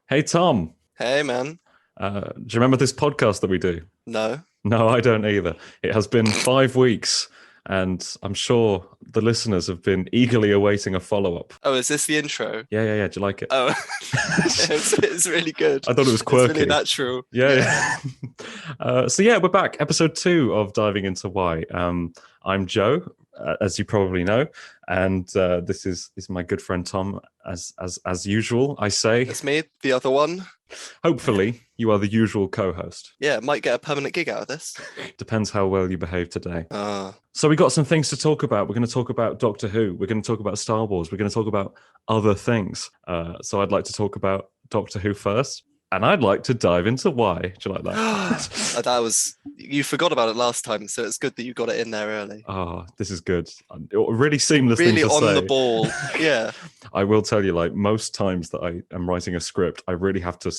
Hey, Tom, Hey, man. do you remember this podcast that we do? No. No, I don't either. It has been 5 weeks, and I'm sure the listeners have been eagerly awaiting a follow-up. Oh, is this the intro? Yeah. Do you like it? Oh, it's really good. I thought it was It's really quirky. natural. Yeah, Yeah. yeah. So we're back. Episode 2 of Diving Into Why. I'm Joe, as you probably know, and this is my good friend Tom. As usual, I say. That's me, the other one. Hopefully, you are the usual co-host. Yeah, might get a permanent gig out of this. Depends how well you behave today. Uh, So we got some things to talk about. We're going to talk about Doctor Who. We're going to talk about Star Wars. We're going to talk about other things. So I'd like to talk about Doctor Who first, and I'd like to dive into why. Do you like that? you forgot about it last time, so it's good that you got it in there early. Oh, this is good. A really seamless Really thing to on say. the ball. Yeah. I will tell you, like most times that I am writing a script, I really have to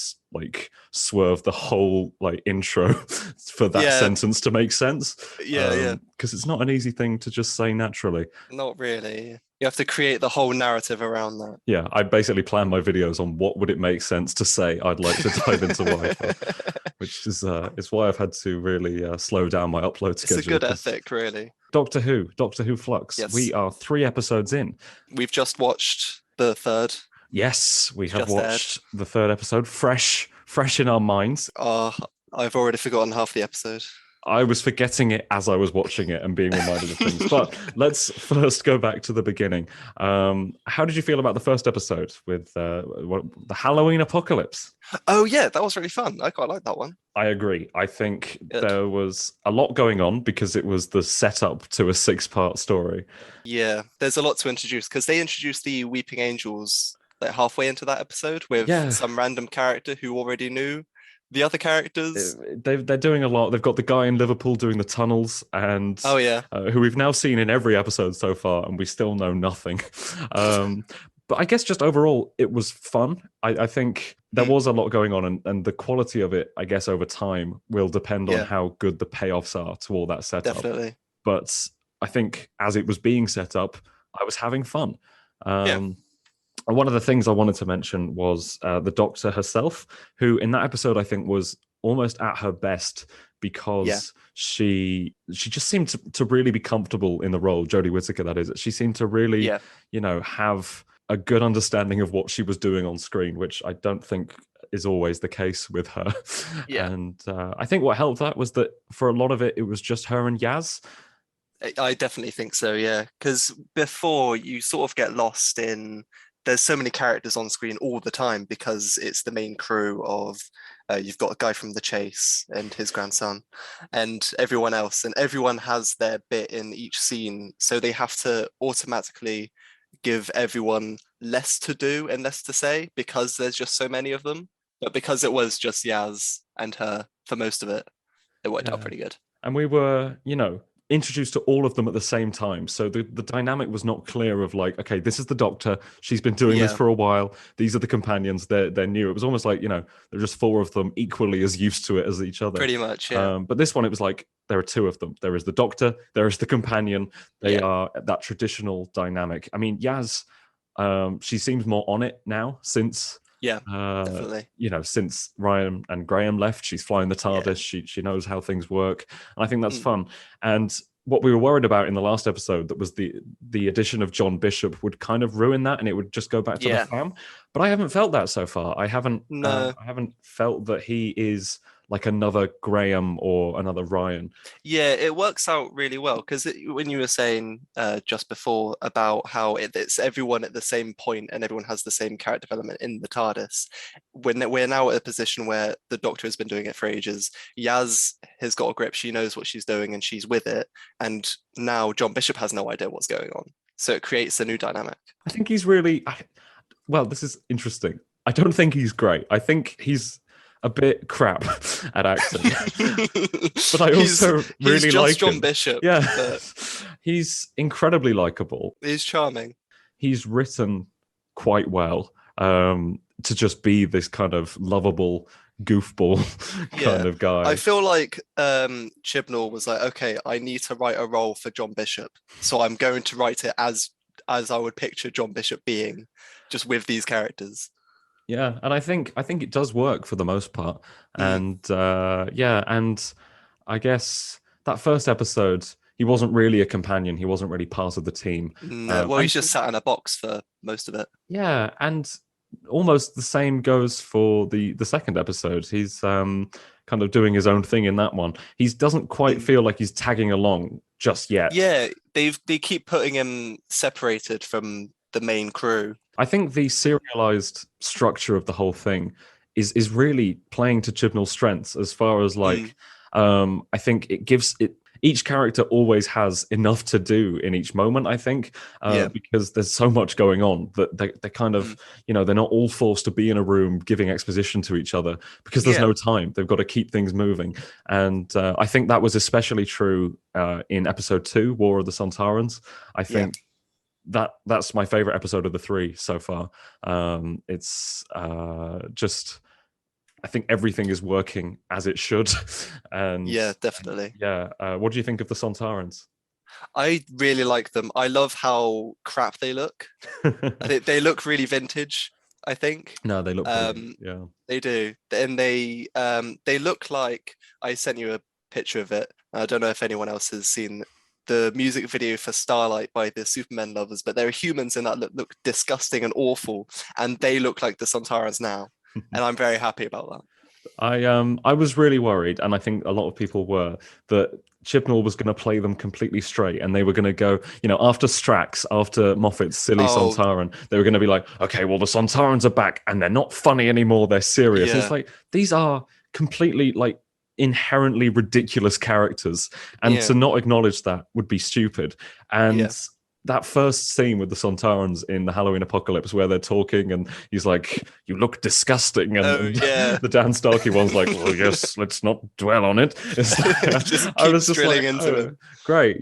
swerve the whole intro for that Yeah. sentence to make sense. Yeah. Because it's not an easy thing to just say naturally. Not really. You have to create the whole narrative around that. Yeah, I basically plan my videos on what would it make sense to say I'd like to dive into Wi-Fi, which is why I've had to really slow down my upload schedule. It's a good ethic, really. Doctor Who Flux. Yes. We are 3 episodes in. We've just watched the third. Yes, we have Just watched the 3rd episode, fresh in our minds. I've already forgotten half the episode. I was forgetting it as I was watching it and being reminded of things. But let's first go back to the beginning. How did you feel about the first episode with the Halloween apocalypse? Oh, yeah, that was really fun. I quite like that one. I agree. I think Good. there was a lot going on because it was the setup to a 6-part story. Yeah, there's a lot to introduce because they introduced the Weeping Angels like halfway into that episode with some random character who already knew the other characters. They're doing a lot. They've got the guy in Liverpool doing the tunnels, and who we've now seen in every episode so far, and we still know nothing. But I guess just overall, it was fun. I think there was a lot going on, and the quality of it, I guess, over time will depend on how good the payoffs are to all that setup. Definitely. But I think as it was being set up, I was having fun. And one of the things I wanted to mention was the Doctor herself, who in that episode I think was almost at her best because she just seemed to really be comfortable in the role. Jodie Whittaker, that is. She seemed to really, have a good understanding of what she was doing on screen, which I don't think is always the case with her. Yeah. And I think what helped that was that for a lot of it, it was just her and Yaz. I definitely think so, yeah. Because before you sort of get lost in... There's so many characters on screen all the time because it's the main crew of you've got a guy from The Chase and his grandson and everyone else, and everyone has their bit in each scene, so they have to automatically give everyone less to do and less to say because there's just so many of them. But because it was just Yaz and her for most of it, it worked out pretty good. And we were, introduced to all of them at the same time. So the dynamic was not clear of okay, this is the Doctor. She's been doing this for a while. These are the companions. They're new. It was almost like, they're just 4 of them equally as used to it as each other. Pretty much, yeah. But this one, it was like, there are 2 of them. There is the Doctor. There is the companion. They are that traditional dynamic. I mean, Yaz, she seems more on it now since... definitely. Since Ryan and Graham left, she's flying the TARDIS. Yeah. She knows how things work, and I think that's fun. And what we were worried about in the last episode, that was the addition of John Bishop would kind of ruin that, and it would just go back to the fam. But I haven't felt that so far. I haven't felt that he is like another Graham or another Ryan. Yeah, it works out really well because when you were saying just before about how it's everyone at the same point and everyone has the same character development in the TARDIS, when we're now at a position where the Doctor has been doing it for ages, Yaz has got a grip, she knows what she's doing and she's with it, and now John Bishop has no idea what's going on. So it creates a new dynamic. I think he's really... well, this is interesting. I don't think he's great. I think he's a bit crap at acting, but I also really like John him. Bishop. Yeah, he's incredibly likable. He's charming. He's written quite well to just be this kind of lovable goofball kind of guy. I feel like Chibnall was like, okay, I need to write a role for John Bishop, so I'm going to write it as I would picture John Bishop being, just with these characters. Yeah, and I think it does work for the most part. Mm. And yeah, and I guess that first episode, he wasn't really a companion. He wasn't really part of the team. No, well, And he's just sat in a box for most of it. yeah, and almost the same goes for the second episode. He's kind of doing his own thing in that one. He doesn't quite Mm. feel like he's tagging along just yet. Yeah, they keep putting him separated from the main crew. I think the serialized structure of the whole thing is really playing to Chibnall's strengths as far as Mm. like I think it gives it each character always has enough to do in each moment, I think, Yeah. because there's so much going on that they kind of, Mm. they're not all forced to be in a room giving exposition to each other because there's Yeah. no time. They've got to keep things moving. And I think that was especially true in episode 2, War of the Sontarans. I Yeah. think that's my favorite episode of the 3 so far. It's just I think everything is working as it should. And Yeah, definitely. yeah, what do you think of the Sontarans? I really like them. I love how crap they look. They look really vintage, I think. No, they look brilliant. Yeah. They do. And they look like I sent you a picture of it. I don't know if anyone else has seen the music video for Starlight by the Superman lovers, but there are humans in that look disgusting and awful, and they look like the Sontarans now. And I'm very happy about that. I was really worried, and I think a lot of people were, that Chibnall was going to play them completely straight, and they were going to go, after Strax, after Moffat's silly Oh, Sontaran, they were going to be like, okay, well, the Sontarans are back, and they're not funny anymore, they're serious. And it's yeah. like, these are completely, like, inherently ridiculous characters, and Yeah. to not acknowledge that would be stupid. And Yeah. that first scene with the Sontarans in the Halloween Apocalypse where they're talking and he's like, you look disgusting. And, Oh, yeah. the Dan Starkey one's like, well, yes, let's not dwell on it. Just I keep was just drilling like, into oh, them. great.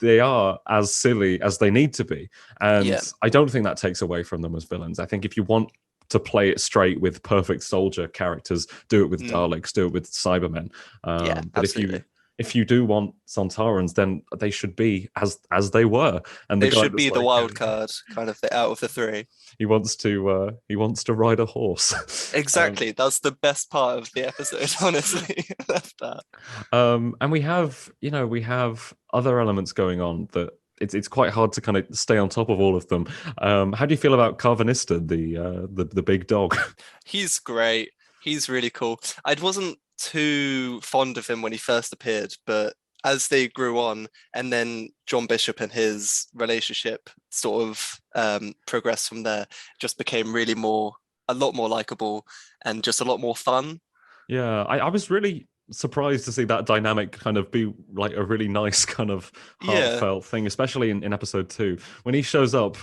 They are as silly as they need to be. And Yeah. I don't think that takes away from them as villains. I think if you want to play it straight with perfect soldier characters, do it with Daleks, do it with Cybermen. Yeah, But absolutely. if you do want Sontarans, then they should be as they were. And the They guy should that's be the like, wild card, kind of out of the three. he wants to ride a horse. Exactly. That's the best part of the episode, honestly. I love that. And we have other elements going on that it's quite hard to kind of stay on top of all of them. How do you feel about Carvanista, the big dog? He's great. He's really cool. I wasn't too fond of him when he first appeared, but as they grew on, and then John Bishop and his relationship sort of progressed from there, just became a lot more likable and just a lot more fun. Yeah, I was really surprised to see that dynamic kind of be like a really nice kind of Yeah. heartfelt thing, especially in episode 2 when he shows up.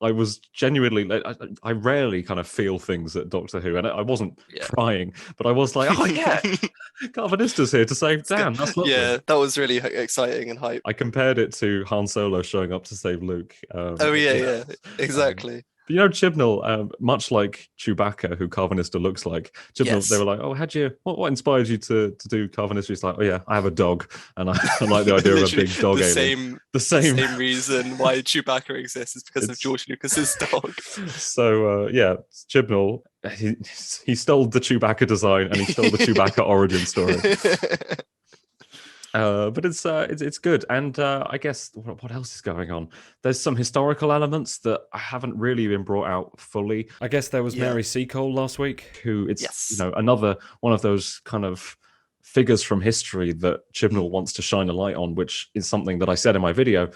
I was genuinely like, I rarely kind of feel things at Doctor Who, and I wasn't crying, but I was like, oh yeah, Carvanista's here to save Dan. That's lovely. Yeah, that was really exciting and hype. I compared it to Han Solo showing up to save Luke. Oh yeah, exactly. But Chibnall, much like Chewbacca, who Carvanista looks like, Chibnall, they were like, "Oh, what inspired you to do Carvanista?" He's like, "Oh yeah, I have a dog, and I like the idea of a big dog alien." The same reason why Chewbacca exists is because of George Lucas's dog. So Chibnall, he stole the Chewbacca design and he stole the Chewbacca origin story. But it's good, and I guess what else is going on? There's some historical elements that haven't really been brought out fully. I guess there was Mary Seacole last week, who another one of those kind of figures from history that Chibnall wants to shine a light on, which is something that I said in my video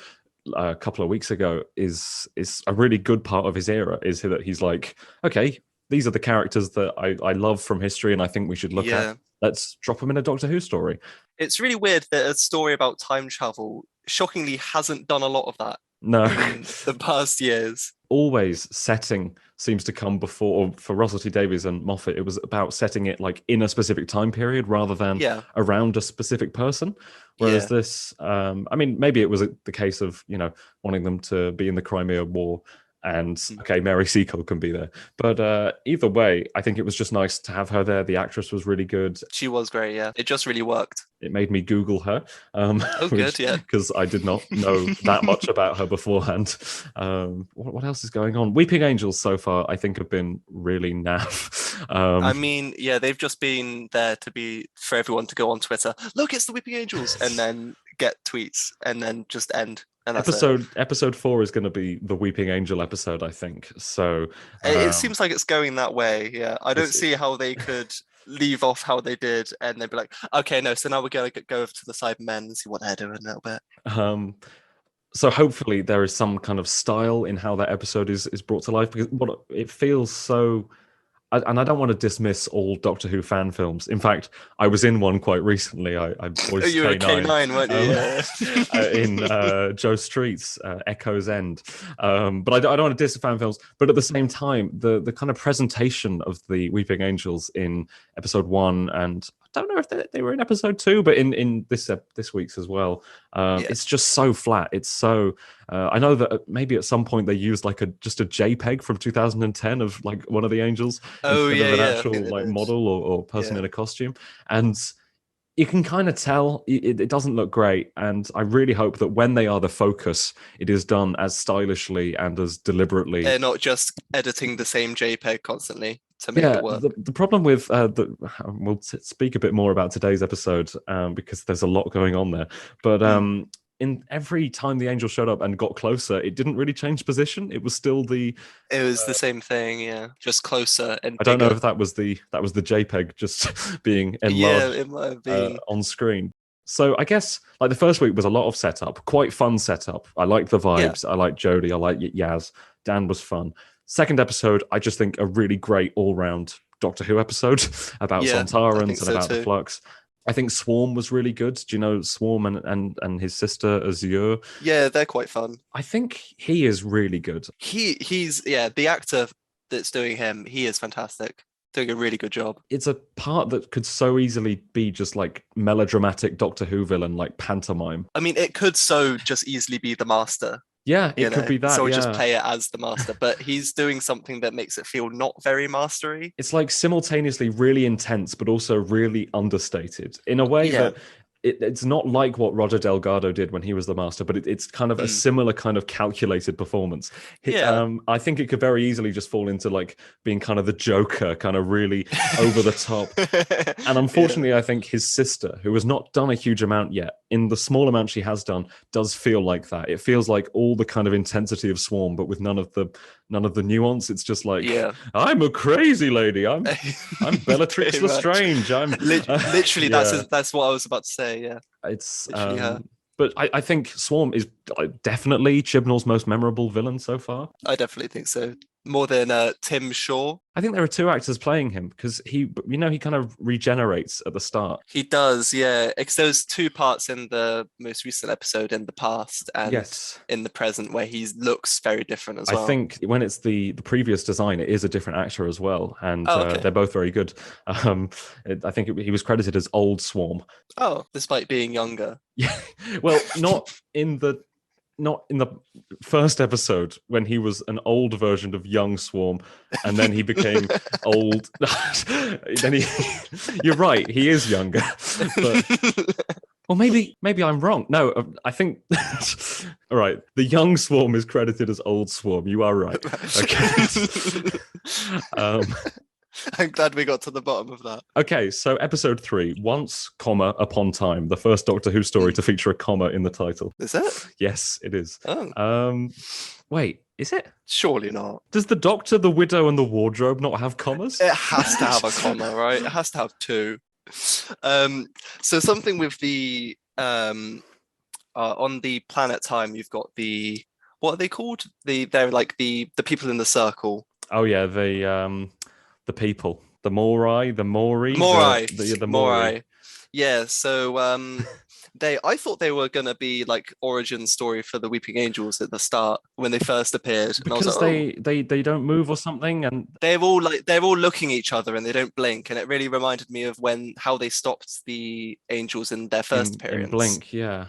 a couple of weeks ago is a really good part of his era. Is that he's like, okay, these are the characters that I love from history, and I think we should look at. Let's drop them in a Doctor Who story. It's really weird that a story about time travel shockingly hasn't done a lot of that. No. In the past years. Always setting seems to come before, or for Russell T Davies and Moffat, it was about setting it like in a specific time period rather than around a specific person. Whereas this, maybe it was the case of, wanting them to be in the Crimea War And okay, Mary Seacole can be there. But either way, I think it was just nice to have her there. The actress was really good. She was great, yeah. It just really worked. It made me Google her, Good, yeah. because I did not know that much about her beforehand. What else is going on? Weeping Angels so far, I think, have been really naff. I mean, yeah, they've just been there for everyone to go on Twitter. Look, it's the Weeping Angels, and then get tweets, and then just end. And that's episode 4 is going to be the Weeping Angel episode, I think. So it seems like it's going that way. Yeah, I don't see how they could leave off how they did, and they'd be like, okay, no, so now we're going to go over to the Cybermen and see what they're doing a little bit. So hopefully there is some kind of style in how that episode is brought to life, because it feels so. And I don't want to dismiss all Doctor Who fan films. In fact, I was in one quite recently. I voiced you were K9, weren't you? In Joe Street's Echo's End. But I don't want to diss fan films. But at the same time, the kind of presentation of the Weeping Angels in episode 1, and I don't know if they were in episode 2, but in this week's as well. It's just so flat. It's so. I know that maybe at some point they used like just a JPEG from 2010 of like one of the angels instead of an actual like model or person in a costume, and you can kind of tell it doesn't look great. And I really hope that when they are the focus, it is done as stylishly and as deliberately. They're not just editing the same JPEG constantly to make it work. The problem with we'll speak a bit more about today's episode because there's a lot going on there, but in every time the angel showed up and got closer, it didn't really change position. It was still the same thing, yeah, just closer and I don't know if that was the JPEG just being enlarged. Yeah, it might have been on screen. So I guess like the first week was a lot of setup, quite fun setup. I liked the vibes. I liked Jodie. I liked Yaz. Dan was fun. Second episode, I just think a really great all-round Doctor Who episode about Sontarans and about the Flux. I think Swarm was really good. Do you know Swarm and his sister Azure? Yeah, they're quite fun. I think he is really good. He's the actor that's doing him, he is fantastic. Doing a really good job. It's a part that could so easily be just like melodramatic Doctor Who villain, like pantomime. I mean, it could so just easily be the Master. Yeah, it could be that. So just play it as the Master, but he's doing something that makes it feel not very mastery. It's like simultaneously really intense, but also really understated in a way that it's not like what Roger Delgado did when he was the Master, but it's kind of a similar kind of calculated performance. I think it could very easily just fall into like being kind of the Joker, kind of really over the top. And unfortunately, I think his sister, who has not done a huge amount yet, in the small amount she has done, does feel like that. It feels like all the kind of intensity of Swarm, but with none of the nuance. It's just like, I'm a crazy lady. I'm Bellatrix Lestrange. I'm literally that's what I was about to say. Yeah, it's but I think Swarm is definitely Chibnall's most memorable villain so far. I definitely think so. More than Tim Shaw. I think there are two actors playing him because he kind of regenerates at the start. He does, yeah. Because there's two parts in the most recent episode in the past and in the present where he looks very different as well. I think when it's the previous design, it is a different actor as well. And they're both very good. I think he was credited as Old Swarm. Oh, despite being younger. Yeah. Well, not in the first episode when he was an old version of young Swarm, and then he became old. You're right, he is younger. Or maybe I'm wrong. No, I think. All right, the young Swarm is credited as Old Swarm. You are right. Okay. I'm glad we got to the bottom of that. Okay, so episode 3, Once, Upon Time, the first Doctor Who story to feature a comma in the title. Is it? Yes, it is. Oh. Wait, is it? Surely not. Does the Doctor, the Widow, and the Wardrobe not have commas? It has to have a comma, right? It has to have 2. So something with the on the planet Time, you've got what are they called? They're like the people in the circle. Oh yeah, the people, the Morai, the Mori, the Morai. Yeah, so I thought they were gonna be like origin story for the Weeping Angels at the start when they first appeared. Because and I was like, they don't move or something, and they're all looking at each other and they don't blink, and it really reminded me of how they stopped the Angels in their first appearance. In Blink, yeah.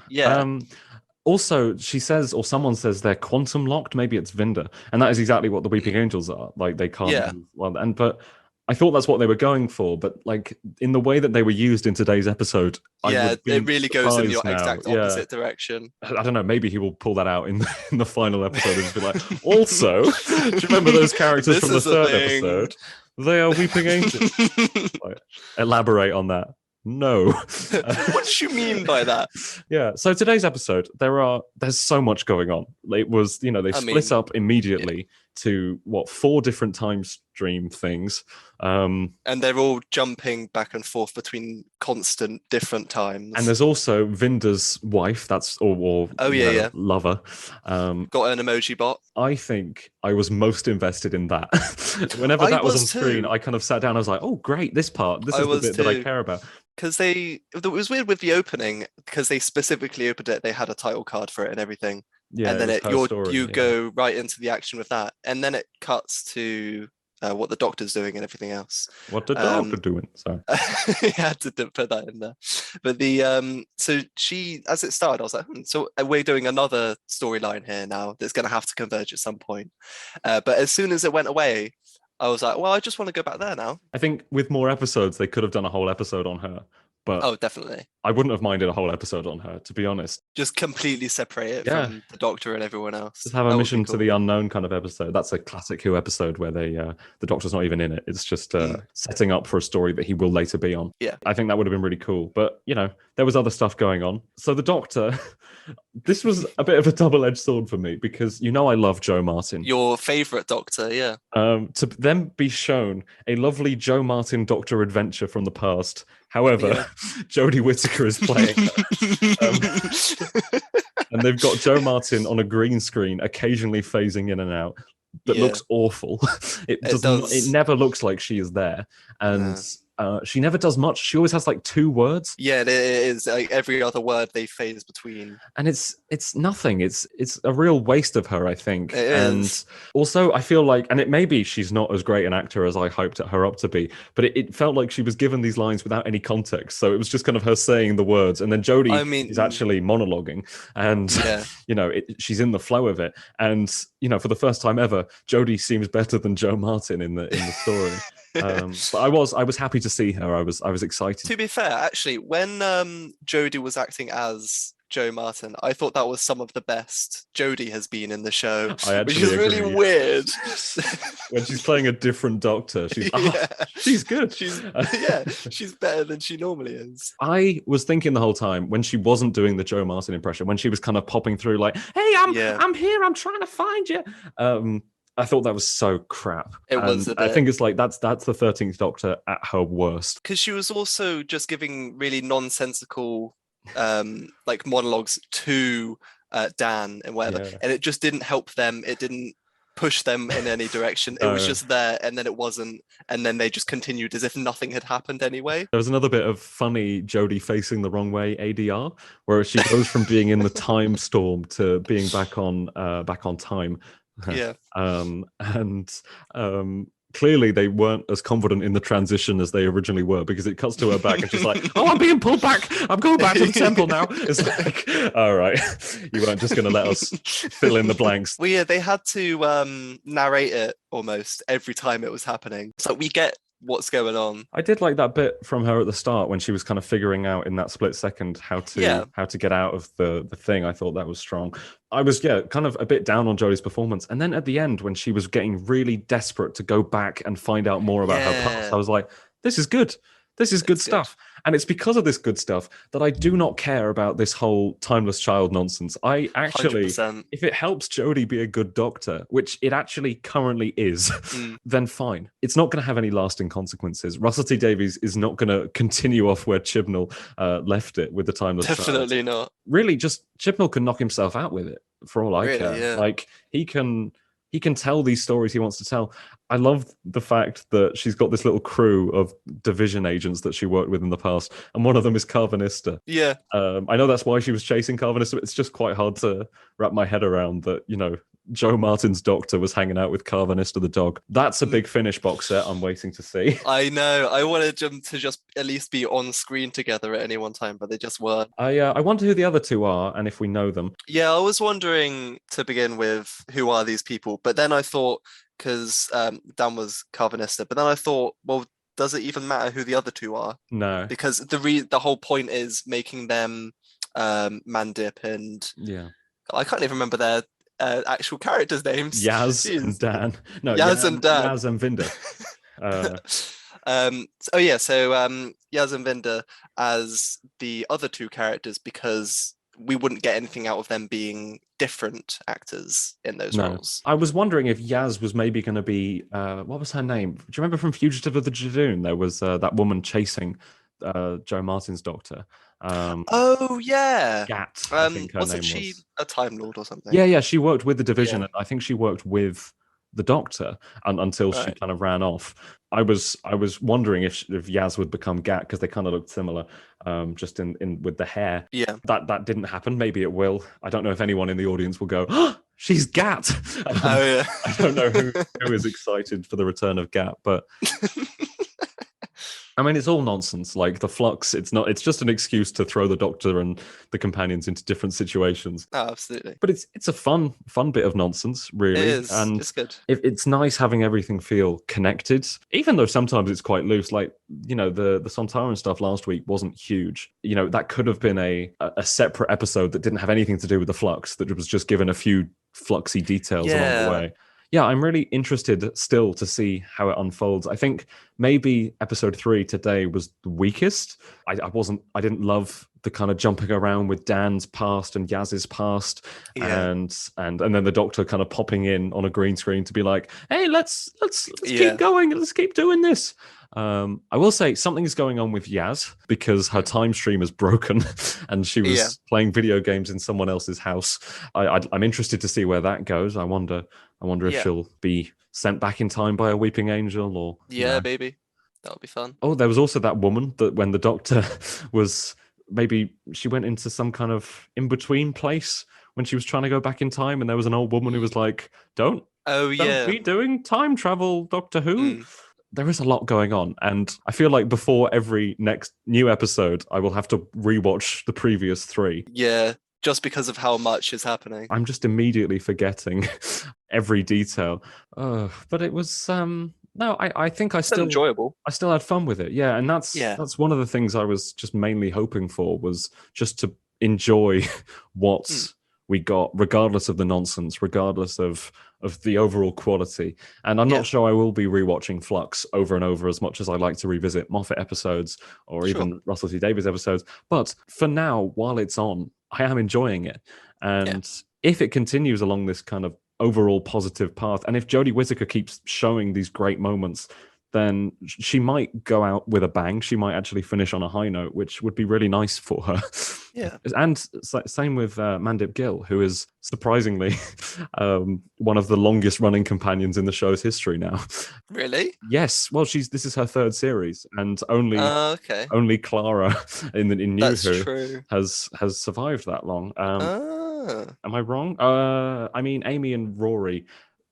Also, she says, or someone says they're quantum locked. Maybe it's Vinda, and that is exactly what the Weeping Angels are. Like they can't. Yeah. Move well, but I thought that's what they were going for. But like in the way that they were used in today's episode, I Yeah, would be it really goes in your surprised now. exact opposite direction. I don't know. Maybe he will pull that out in the final episode and just be like, also, do you remember those characters from the third episode? They are Weeping Angels. Like, elaborate on that. No. What do you mean by that? Yeah. So today's episode, there's so much going on. It was, they split up immediately to 4 different time stream things. And they're all jumping back and forth between constant different times. And there's also Vinda's wife, lover. Got an emoji bot. I think I was most invested in that. Whenever that was on screen, I kind of sat down. I was like, "Oh, great! This is the bit that I care about." Because it was weird with the opening because they specifically opened it. They had a title card for it and everything. Yeah, and then you go right into the action with that, and then it cuts to what the Doctor's doing and everything else. What the Doctor doing? So you had to put that in there. But so she, as it started, I was like, so we're doing another storyline here now that's going to have to converge at some point. But as soon as it went away, I was like, well, I just want to go back there now. I think with more episodes, they could have done a whole episode on her. But definitely. I wouldn't have minded a whole episode on her, to be honest. Just completely separate it from the Doctor and everyone else. Just have a mission to the unknown kind of episode. That's a classic Who episode where the Doctor's not even in it. It's just setting up for a story that he will later be on. Yeah. I think that would have been really cool. But, there was other stuff going on. So the Doctor, this was a bit of a double-edged sword for me because I love Jo Martin. Your favourite Doctor, yeah. To then be shown a lovely Jo Martin Doctor adventure from the past. However, Jodie Whittaker is playing her. And they've got Jo Martin on a green screen, occasionally phasing in and out. That looks awful. It never looks like she is there. And she never does much. She always has like 2 words. Yeah, it is. Like every other word they phase between. And it's nothing. It's a real waste of her, I think. It is. Also, I feel like, and it maybe she's not as great an actor as I hoped her up to be, but it felt like she was given these lines without any context. So it was just kind of her saying the words, and then Jodie is actually monologuing, and she's in the flow of it. And for the first time ever, Jodie seems better than Jo Martin in the story. But I was happy to see her. I was excited. To be fair, actually, when Jodie was acting as Jo Martin, I thought that was some of the best Jodie has been in the show, which is really weird. When she's playing a different Doctor, she's good. She's better than she normally is. I was thinking the whole time when she wasn't doing the Jo Martin impression, when she was kind of popping through like, "Hey, I'm here. I'm trying to find you." I thought that was so crap. It was a bit. I think it's like that's the 13th Doctor at her worst. Because she was also just giving really nonsensical like monologues to Dan and whatever. Yeah. And it just didn't help them. It didn't push them in any direction. It was just there, and then it wasn't. And then they just continued as if nothing had happened anyway. There was another bit of funny Jodie facing the wrong way ADR, where she goes from being in the time storm to being back on time. Yeah. Clearly they weren't as confident in the transition as they originally were, because it cuts to her back and she's like, "Oh, I'm being pulled back. I'm going back to the temple now." It's like, all right, you weren't just going to let us fill in the blanks. Well, yeah, they had to narrate it almost every time it was happening. So we get what's going on. I did like that bit from her at the start when she was kind of figuring out in that split second how to get out of the thing. I thought that was strong. I was kind of a bit down on Jodie's performance, and then at the end when she was getting really desperate to go back and find out more about her past, I was like, this is good. This is good stuff. And it's because of this good stuff that I do not care about this whole timeless child nonsense. I actually, 100%. If it helps Jodie be a good Doctor, which it actually currently is, then fine. It's not going to have any lasting consequences. Russell T Davies is not going to continue off where Chibnall left it with the timeless child. Definitely not. Really, just Chibnall can knock himself out with it, for all I care. Yeah. Like, he can tell these stories he wants to tell. I love the fact that she's got this little crew of division agents that she worked with in the past, and one of them is Carvanista. Yeah. I know that's why she was chasing Carvanista, but it's just quite hard to wrap my head around that, Joe Martin's Doctor was hanging out with Carvanista the dog. That's a big Finish box set I'm waiting to see. I know. I wanted them to just at least be on screen together at any one time, but they just weren't. I wonder who the other two are and if we know them. Yeah, I was wondering to begin with, who are these people? But then I thought, because Dan was Carvanista, but then I thought, well, does it even matter who the other two are? No. Because the whole point is making them Mandip and I can't even remember their actual characters' names. Yaz and Dan. No, Yaz and Dan. Yaz and Vinder. So Yaz and Vinder as the other two characters, because we wouldn't get anything out of them being different actors in those roles. I was wondering if Yaz was maybe going to be, what was her name? Do you remember from Fugitive of the Jadoon? There was that woman chasing Joe Martin's Doctor. Oh yeah, Gat. I think her wasn't name she was. a Time Lord or something? Yeah. She worked with the division, and I think she worked with the Doctor until she kind of ran off. I was wondering if Yaz would become Gat, because they kind of looked similar, just in with the hair. Yeah, that didn't happen. Maybe it will. I don't know if anyone in the audience will go, "Oh, she's Gat." Oh yeah. I don't know who is excited for the return of Gat, but. I mean, it's all nonsense. Like the Flux, it's just an excuse to throw the Doctor and the companions into different situations. Oh, absolutely. But it's a fun bit of nonsense, really. It is. And it's good. It's nice having everything feel connected, even though sometimes it's quite loose. Like, the Sontaran stuff last week wasn't huge. That could have been a separate episode that didn't have anything to do with the Flux, that was just given a few fluxy didetails along the way. Yeah, I'm really interested still to see how it unfolds. I think maybe episode 3 today was the weakest. I didn't love the kind of jumping around with Dan's past and Yaz's past, and then the Doctor kind of popping in on a green screen to be like, "Hey, let's keep going, let's keep doing this." I will say something is going on with Yaz, because her time stream is broken and she was playing video games in someone else's house. I'm interested to see where that goes. I wonder if she'll be sent back in time by a weeping angel or... Yeah, baby. That would be fun. Oh, there was also that woman that when the Doctor was... Maybe she went into some kind of in-between place when she was trying to go back in time, and there was an old woman who was like, don't be doing time travel, Doctor Who. There is a lot going on, and I feel like before every next new episode, I will have to rewatch the previous 3. Yeah, just because of how much is happening. I'm just immediately forgetting every detail. But it was no, I think I still enjoyable. I still had fun with it. Yeah, and that's one of the things I was just mainly hoping for, was just to enjoy what we got, regardless of the nonsense, regardless of the overall quality. And I'm not sure I will be rewatching Flux over and over as much as I like to revisit Moffat episodes or even Russell T Davies episodes. But for now, while it's on, I am enjoying it. And if it continues along this kind of overall positive path, and if Jodie Whittaker keeps showing these great moments, then she might go out with a bang. She might actually finish on a high note, which would be really nice for her. Yeah. And same with Mandip Gill, who is surprisingly one of the longest running companions in the show's history now. Really? Yes. Well, this is her 3rd series, and only Clara in New Who has survived that long. Am I wrong? I mean, Amy and Rory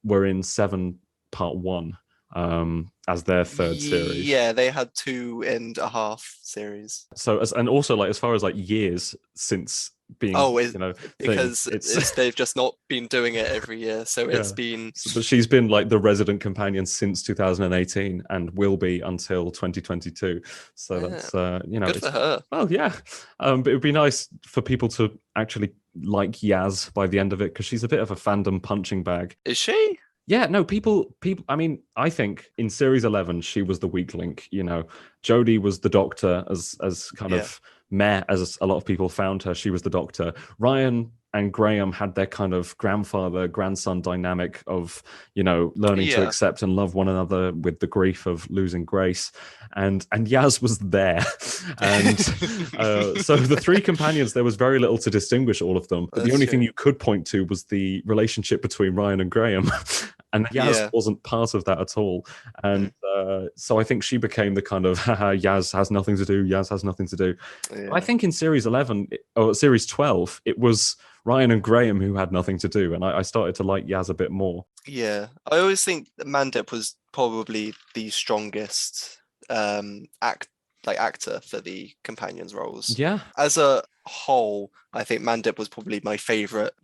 were in 7 Part 1. As their 3rd series. Yeah, they had 2.5 series. So and also as far as years since being because they've just not been doing it every year, so it's been... But she's been the resident companion since 2018 and will be until 2022, so that's good for her. Well, yeah, but it would be nice for people to actually like Yaz by the end of it, because she's a bit of a fandom punching bag. Is she? Yeah, no, people. I mean, I think in series 11 she was the weak link. Jodie was the Doctor as kind of meh as a lot of people found her. She was the Doctor. Ryan and Graham had their kind of grandfather grandson dynamic of, you know, learning to accept and love one another with the grief of losing Grace, and Yaz was there, and so the three companions, there was very little to distinguish all of them, but the only thing you could point to was the relationship between Ryan and Graham. And Yaz wasn't part of that at all. And so I think she became the kind of, Yaz has nothing to do, Yaz has nothing to do. Yeah. I think in series 11, or series 12, it was Ryan and Graham who had nothing to do. And I started to like Yaz a bit more. Yeah. I always think that Mandip was probably the strongest actor for the companions roles. Yeah. As a whole, I think Mandip was probably my favorite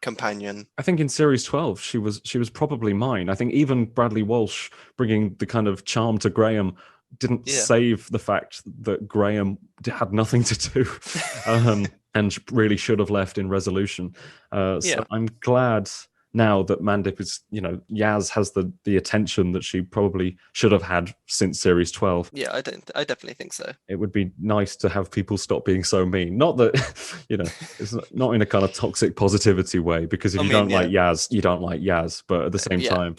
companion. I think in series 12 she was probably mine. I think even Bradley Walsh bringing the kind of charm to Graham didn't save the fact that Graham had nothing to do, and really should have left in resolution. So I'm glad now that Mandip is, you know, Yaz has the attention that she probably should have had since series 12. Yeah, I definitely think so. It would be nice to have people stop being so mean. Not that, you know, it's not in a kind of toxic positivity way, because if you don't like Yaz, you don't like Yaz. But at the same time,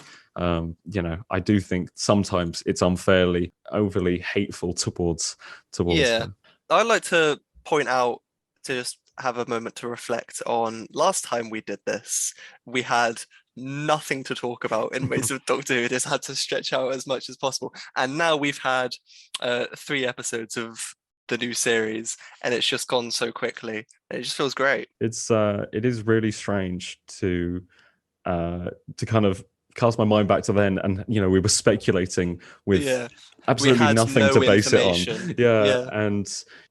you know, I do think sometimes it's unfairly, overly hateful towards them. I like to point out, to just have a moment to reflect on, last time we did this, we had nothing to talk about in ways of Doctor Who. Just had to stretch out as much as possible, and now we've had 3 episodes of the new series, and it's just gone so quickly. It just feels great. It is really strange to kind of cast my mind back to then, and you know, we were speculating with absolutely nothing to base it on.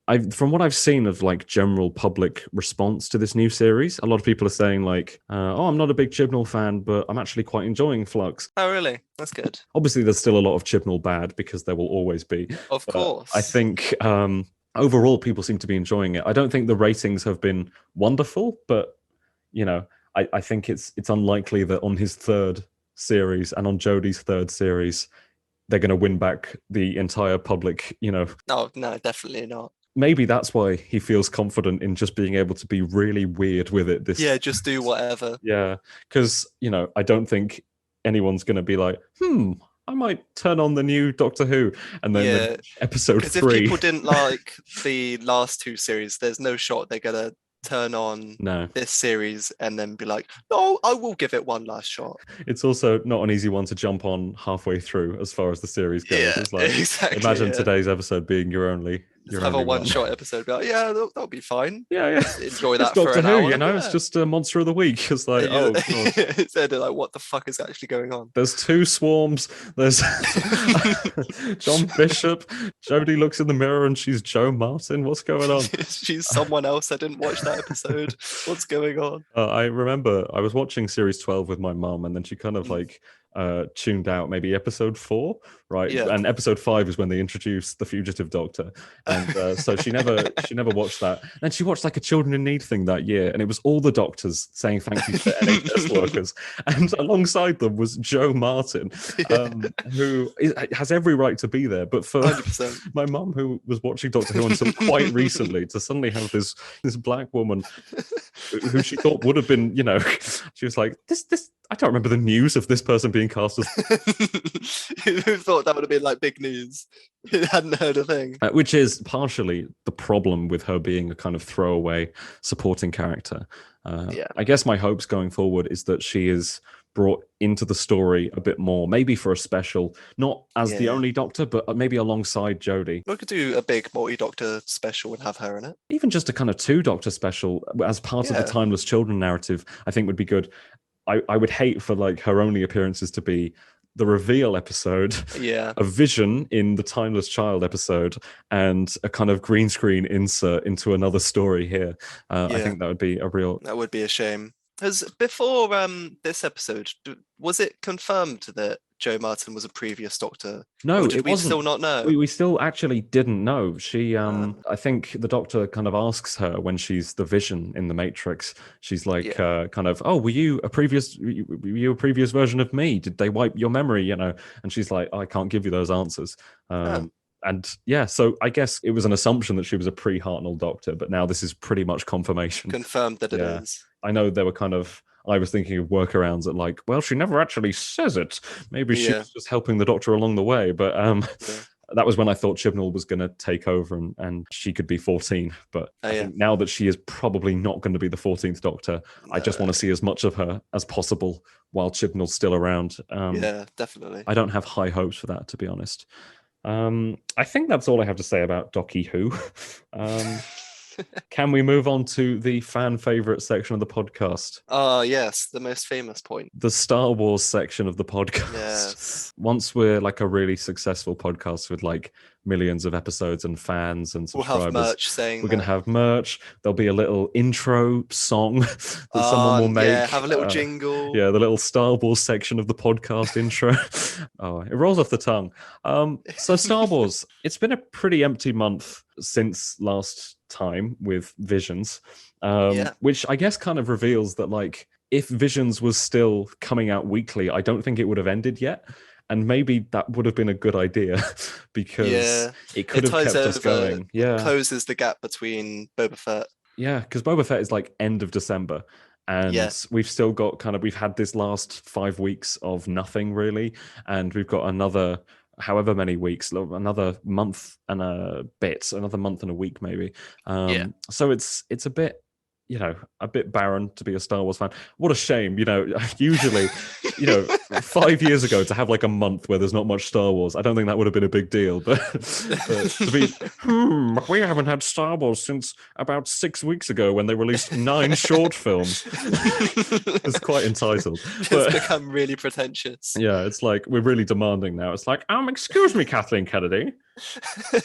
And from what I've seen of like general public response to this new series, a lot of people are saying like, oh, I'm not a big Chibnall fan, but I'm actually quite enjoying Flux. Oh, really? That's good. Obviously, there's still a lot of Chibnall bad, because there will always be. Of course. I think overall people seem to be enjoying it. I don't think the ratings have been wonderful, but you know, I think it's unlikely that on his 3rd series and on Jodie's 3rd series, they're going to win back the entire public, you know. No, definitely not. Maybe that's why he feels confident in just being able to be really weird with it. Just do whatever. Yeah, because, you know, I don't think anyone's going to be like, I might turn on the new Doctor Who, and then episode 3. Because if people didn't like the last 2 series, there's no shot they're going to turn on this series and then be like, no, I will give it one last shot. It's also not an easy one to jump on halfway through as far as the series goes. It's like, exactly, imagine today's episode being your only have a one-shot episode. Be like, that'll be fine. Enjoy that for Doctor an hour. You know, it's just a monster of the week. It's like, oh, they're like, what the fuck is actually going on? There's 2 swarms. There's John Bishop. Jodie looks in the mirror and she's Jo Martin. What's going on? She's someone else. I didn't watch that episode. What's going on? I remember I was watching series 12 with my mum, and then she kind of like tuned out maybe episode 4, right? And episode 5 is when they introduced the fugitive Doctor, and so she never watched that. And she watched like a Children in Need thing that year, and it was all the doctors saying thank you to NHS workers, and alongside them was Jo Martin, who has every right to be there. But for 100%. My mum, who was watching Doctor Who until quite recently, to suddenly have this black woman who she thought would have been, you know, she was like, this I don't remember the news of this person being cast as. Who thought that would have been like big news? Hadn't heard a thing. Which is partially the problem with her being a kind of throwaway supporting character. I guess my hopes going forward is that she is brought into the story a bit more, maybe for a special, not as the only Doctor, but maybe alongside Jodie. We could do a big multi-Doctor special and have her in it. Even just a kind of 2-Doctor special as part of the Timeless Children narrative, I think would be good. I would hate for like her only appearances to be the reveal episode, a vision in the Timeless Child episode, and a kind of green screen insert into another story here. I think that would be that would be a shame. Because before this episode, was it confirmed that Jo Martin was a previous Doctor? No, it wasn't. We still not know? We still actually didn't know. She, I think the Doctor kind of asks her when she's the Vision in the Matrix. She's like, kind of, oh, were you a previous version of me? Did they wipe your memory? You know? And she's like, I can't give you those answers. And yeah, so I guess it was an assumption that she was a pre-Hartnell Doctor, but now this is pretty much confirmation. Confirmed that it is. I know there were I was thinking of workarounds at like, well, she never actually says it. Maybe she was just helping the Doctor along the way. But that was when I thought Chibnall was going to take over and she could be 14. But I think now that she is probably not going to be the 14th Doctor, I just want to see as much of her as possible while Chibnall's still around. Yeah, definitely. I don't have high hopes for that, to be honest. I think that's all I have to say about Docky Who. Can we move on to the fan favorite section of the podcast? Yes, the most famous point. The Star Wars section of the podcast. Yes. Once we're like a really successful podcast with like millions of episodes and fans and subscribers, we'll have merch saying we're going to have merch. There'll be a little intro song that someone will make. Yeah, have a little jingle. Yeah, the little Star Wars section of the podcast intro. It rolls off the tongue. So Star Wars, it's been a pretty empty month since last time with Visions, which I guess kind of reveals that like if Visions was still coming out weekly, I don't think it would have ended yet. And maybe that would have been a good idea because it could have kept us going. Yeah, closes the gap between Boba Fett. Yeah, because Boba Fett is like end of December. And we've still got we've had this last 5 weeks of nothing really. And we've got another however many weeks, another month and a bit, another month and a week maybe. So it's a bit, a bit barren to be a Star Wars fan. What a shame, usually, 5 years ago to have like a month where there's not much Star Wars, I don't think that would have been a big deal. But to be, we haven't had Star Wars since about 6 weeks ago when they released 9 short films. It's quite entitled. It's become really pretentious. Yeah, it's like we're really demanding now. It's like, excuse me, Kathleen Kennedy.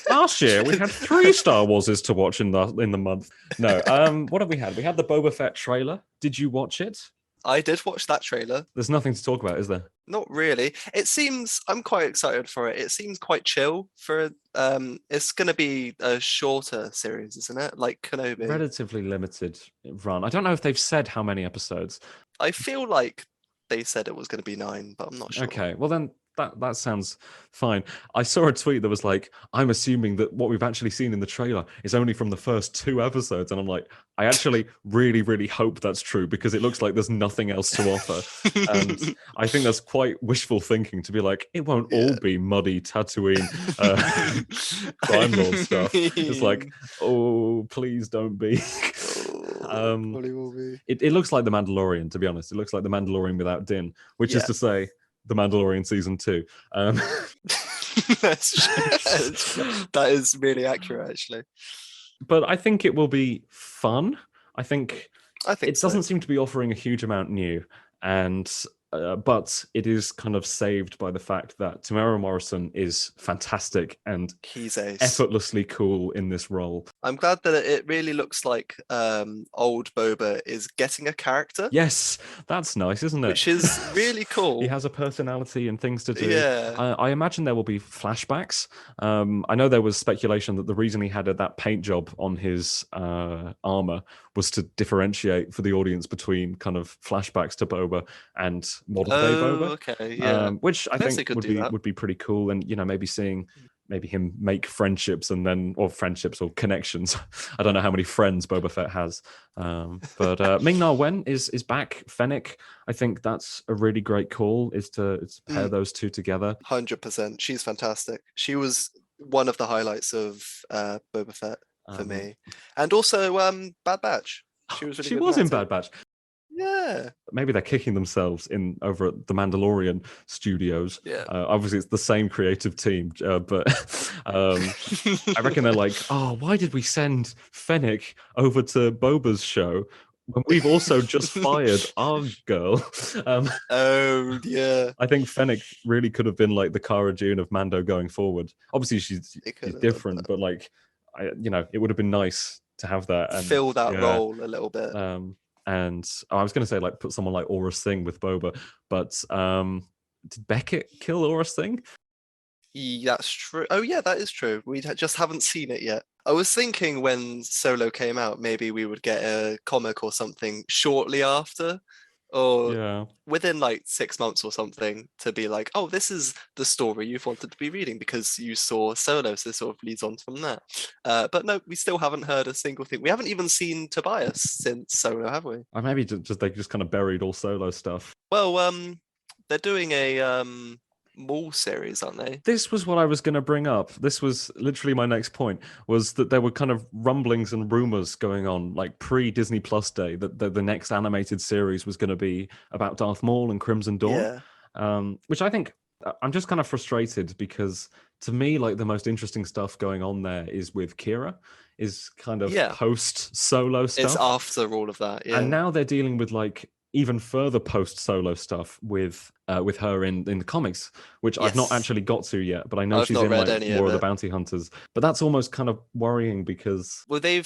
Last year we had 3 Star Warses to watch in the month. No, what have we had? We had the Boba Fett trailer. Did you watch it? I did watch that trailer. There's nothing to talk about, is there? Not really. I'm quite excited for it. It seems quite chill for it's going to be a shorter series, isn't it? Like Kenobi. Relatively limited run. I don't know if they've said how many episodes. I feel like they said it was going to be 9, but I'm not sure. Okay, well then that sounds fine. I saw a tweet that was like, I'm assuming that what we've actually seen in the trailer is only from the first 2 episodes. And I'm like, I actually really, really hope that's true because it looks like there's nothing else to offer. And I think that's quite wishful thinking to be like, it won't all be muddy Tatooine crime lord stuff. It's like, oh, please don't be. Probably will be. It looks like The Mandalorian, to be honest. It looks like The Mandalorian without Din, which is to say, The Mandalorian season 2. That is really accurate, actually. But I think it will be fun. I think it doesn't seem to be offering a huge amount new, and but it is kind of saved by the fact that Tamara Morrison is fantastic and he's effortlessly cool in this role. I'm glad that it really looks like old Boba is getting a character. Yes, that's nice, isn't it? Which is really cool. He has a personality and things to do. Yeah. I imagine there will be flashbacks. I know there was speculation that the reason he had that paint job on his armor was to differentiate for the audience between kind of flashbacks to Boba and modern day Boba. Okay, yeah. Which I think would be pretty cool, and maybe seeing him make friendships or connections. I don't know how many friends Boba Fett has, but Ming-Na Wen is back. Fennec, I think that's a really great call. Is to pair those two together. 100%. She's fantastic. She was one of the highlights of Boba Fett for me, and also Bad Batch. She was really good in Bad Batch. Yeah. Maybe they're kicking themselves over at the Mandalorian studios. Yeah. Obviously, it's the same creative team, but I reckon they're like, why did we send Fennec over to Boba's show when we've also just fired our girl? Yeah. I think Fennec really could have been like the Cara Dune of Mando going forward. Obviously, she's different, but like, it would have been nice to have that and fill that role a little bit. And I was going to say like put someone like Aura Singh with Boba, but did Beckett kill Aura Singh? That's true. Oh yeah, that is true. We just haven't seen it yet. I was thinking when Solo came out, maybe we would get a comic or something shortly after or Yeah. within like 6 months or something, to be like, oh, this is the story you've wanted to be reading because you saw Solo, so this sort of leads on from there. But no, we still haven't heard a single thing. We haven't even seen Tobias since Solo, have we? Or maybe just they just kind of buried all Solo stuff. Well, they're doing a Maul series, aren't they? This was what I was going to bring up. This was literally my next point, was that there were kind of rumblings and rumors going on, like pre-Disney Plus Day, that the next animated series was going to be about Darth Maul and Crimson Dawn, which I think I'm just kind of frustrated because to me, like the most interesting stuff going on there is with Kira, is kind of post-Solo stuff. It's after all of that, yeah. And now they're dealing with like even further post-Solo stuff with her in the comics, which I've not actually got to yet, but I know she's in like War of the Bounty Hunters. But that's almost kind of worrying because they've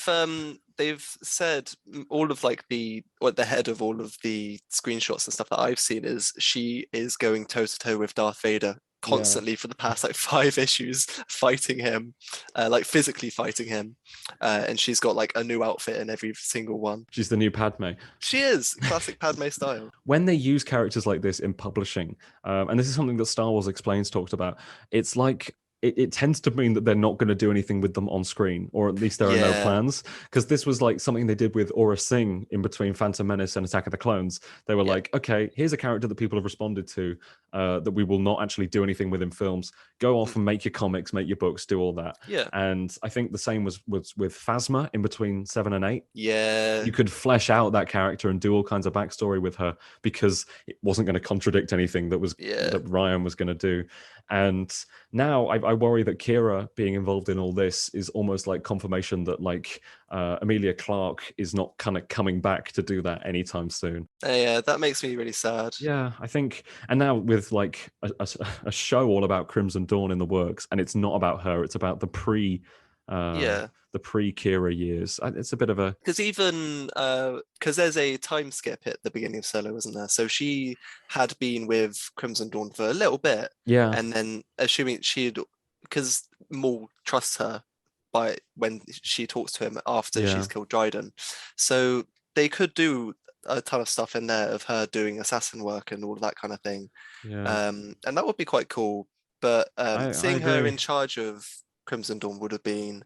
said all of like the head of all of the screenshots and stuff that I've seen is she is going toe to toe with Darth Vader constantly for the past like 5 issues, fighting him, like physically fighting him, and she's got like a new outfit in every single one. She's the new Padme. She is classic Padme style. When they use characters like this in publishing, and this is something that Star Wars Explains talked about, it's like it tends to mean that they're not going to do anything with them on screen, or at least there are no plans. Because this was like something they did with Aura Singh in between Phantom Menace and Attack of the Clones. They were like, okay, here's a character that people have responded to, that we will not actually do anything with in films. Go off and make your comics, make your books, do all that. Yeah. And I think the same was with Phasma in between 7 and 8. Yeah. You could flesh out that character and do all kinds of backstory with her because it wasn't going to contradict anything that was that Ryan was going to do. And now I worry that Kira being involved in all this is almost like confirmation that like Emilia Clarke is not kind of coming back to do that anytime soon. Yeah, that makes me really sad. Yeah, I think, and now with like a show all about Crimson Dawn in the works, and it's not about her, it's about the pre-Kira years. It's a bit of a... Because even, because there's a time skip at the beginning of Solo, isn't there? So she had been with Crimson Dawn for a little bit. Yeah. And then assuming because Maul trusts her by when she talks to him after she's killed Dryden. So they could do a ton of stuff in there of her doing assassin work and all of that kind of thing. Yeah. And that would be quite cool. But seeing I her in charge of Crimson Dawn would have been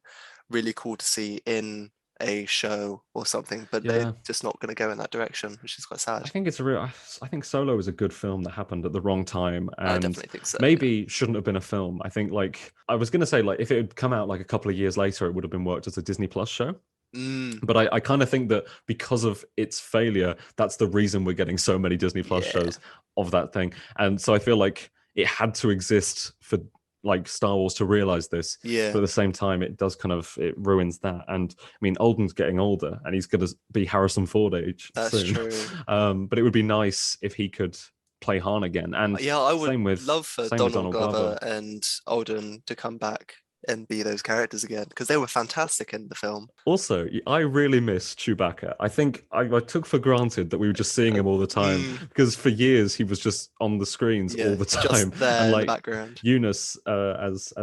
really cool to see in a show or something, but they're just not going to go in that direction, which is quite sad. I think I think Solo is a good film that happened at the wrong time, and I definitely think so. Maybe shouldn't have been a film. I think like I was going to say like if it had come out like a couple of years later, it would have been worked as a Disney Plus show. But I kind of think that because of its failure, that's the reason we're getting so many Disney Plus shows of that thing, and so I feel like it had to exist for like Star Wars to realize this, but at the same time it does it ruins that. And I mean Alden's getting older and he's going to be Harrison Ford age soon. True. But it would be nice if he could play Han again. And I would love for Donald Glover and Alden to come back and be those characters again, because they were fantastic in the film. Also, I really miss Chewbacca. I think I took for granted that we were just seeing him all the time, because for years he was just on the screens all the time. Just there and like in the background. Eunice as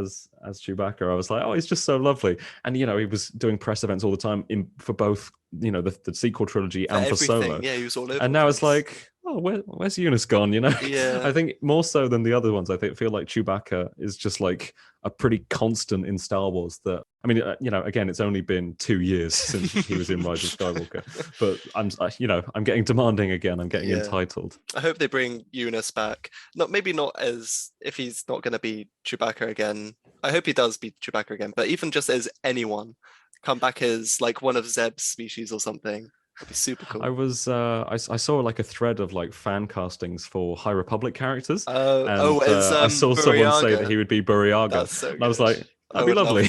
Chewbacca, I was like, oh, he's just so lovely. And he was doing press events all the time for both the sequel trilogy and for Solo. Yeah, he was all over. And now it's like, oh, where's Eunice gone? I think more so than the other ones. I feel like Chewbacca is just like a pretty constant in Star Wars. That I mean, again, it's only been 2 years since he was in Rise of Skywalker, but I'm getting demanding again. I'm getting entitled. I hope they bring Eunice back. Maybe not as if he's not going to be Chewbacca again. I hope he does be Chewbacca again, but even just as anyone, come back as like one of Zeb's species or something. That'd be super cool. I was I saw like a thread of like fan castings for High Republic characters. I saw someone say that he would be Buriaga. That's so good. And I was like, that'd be lovely.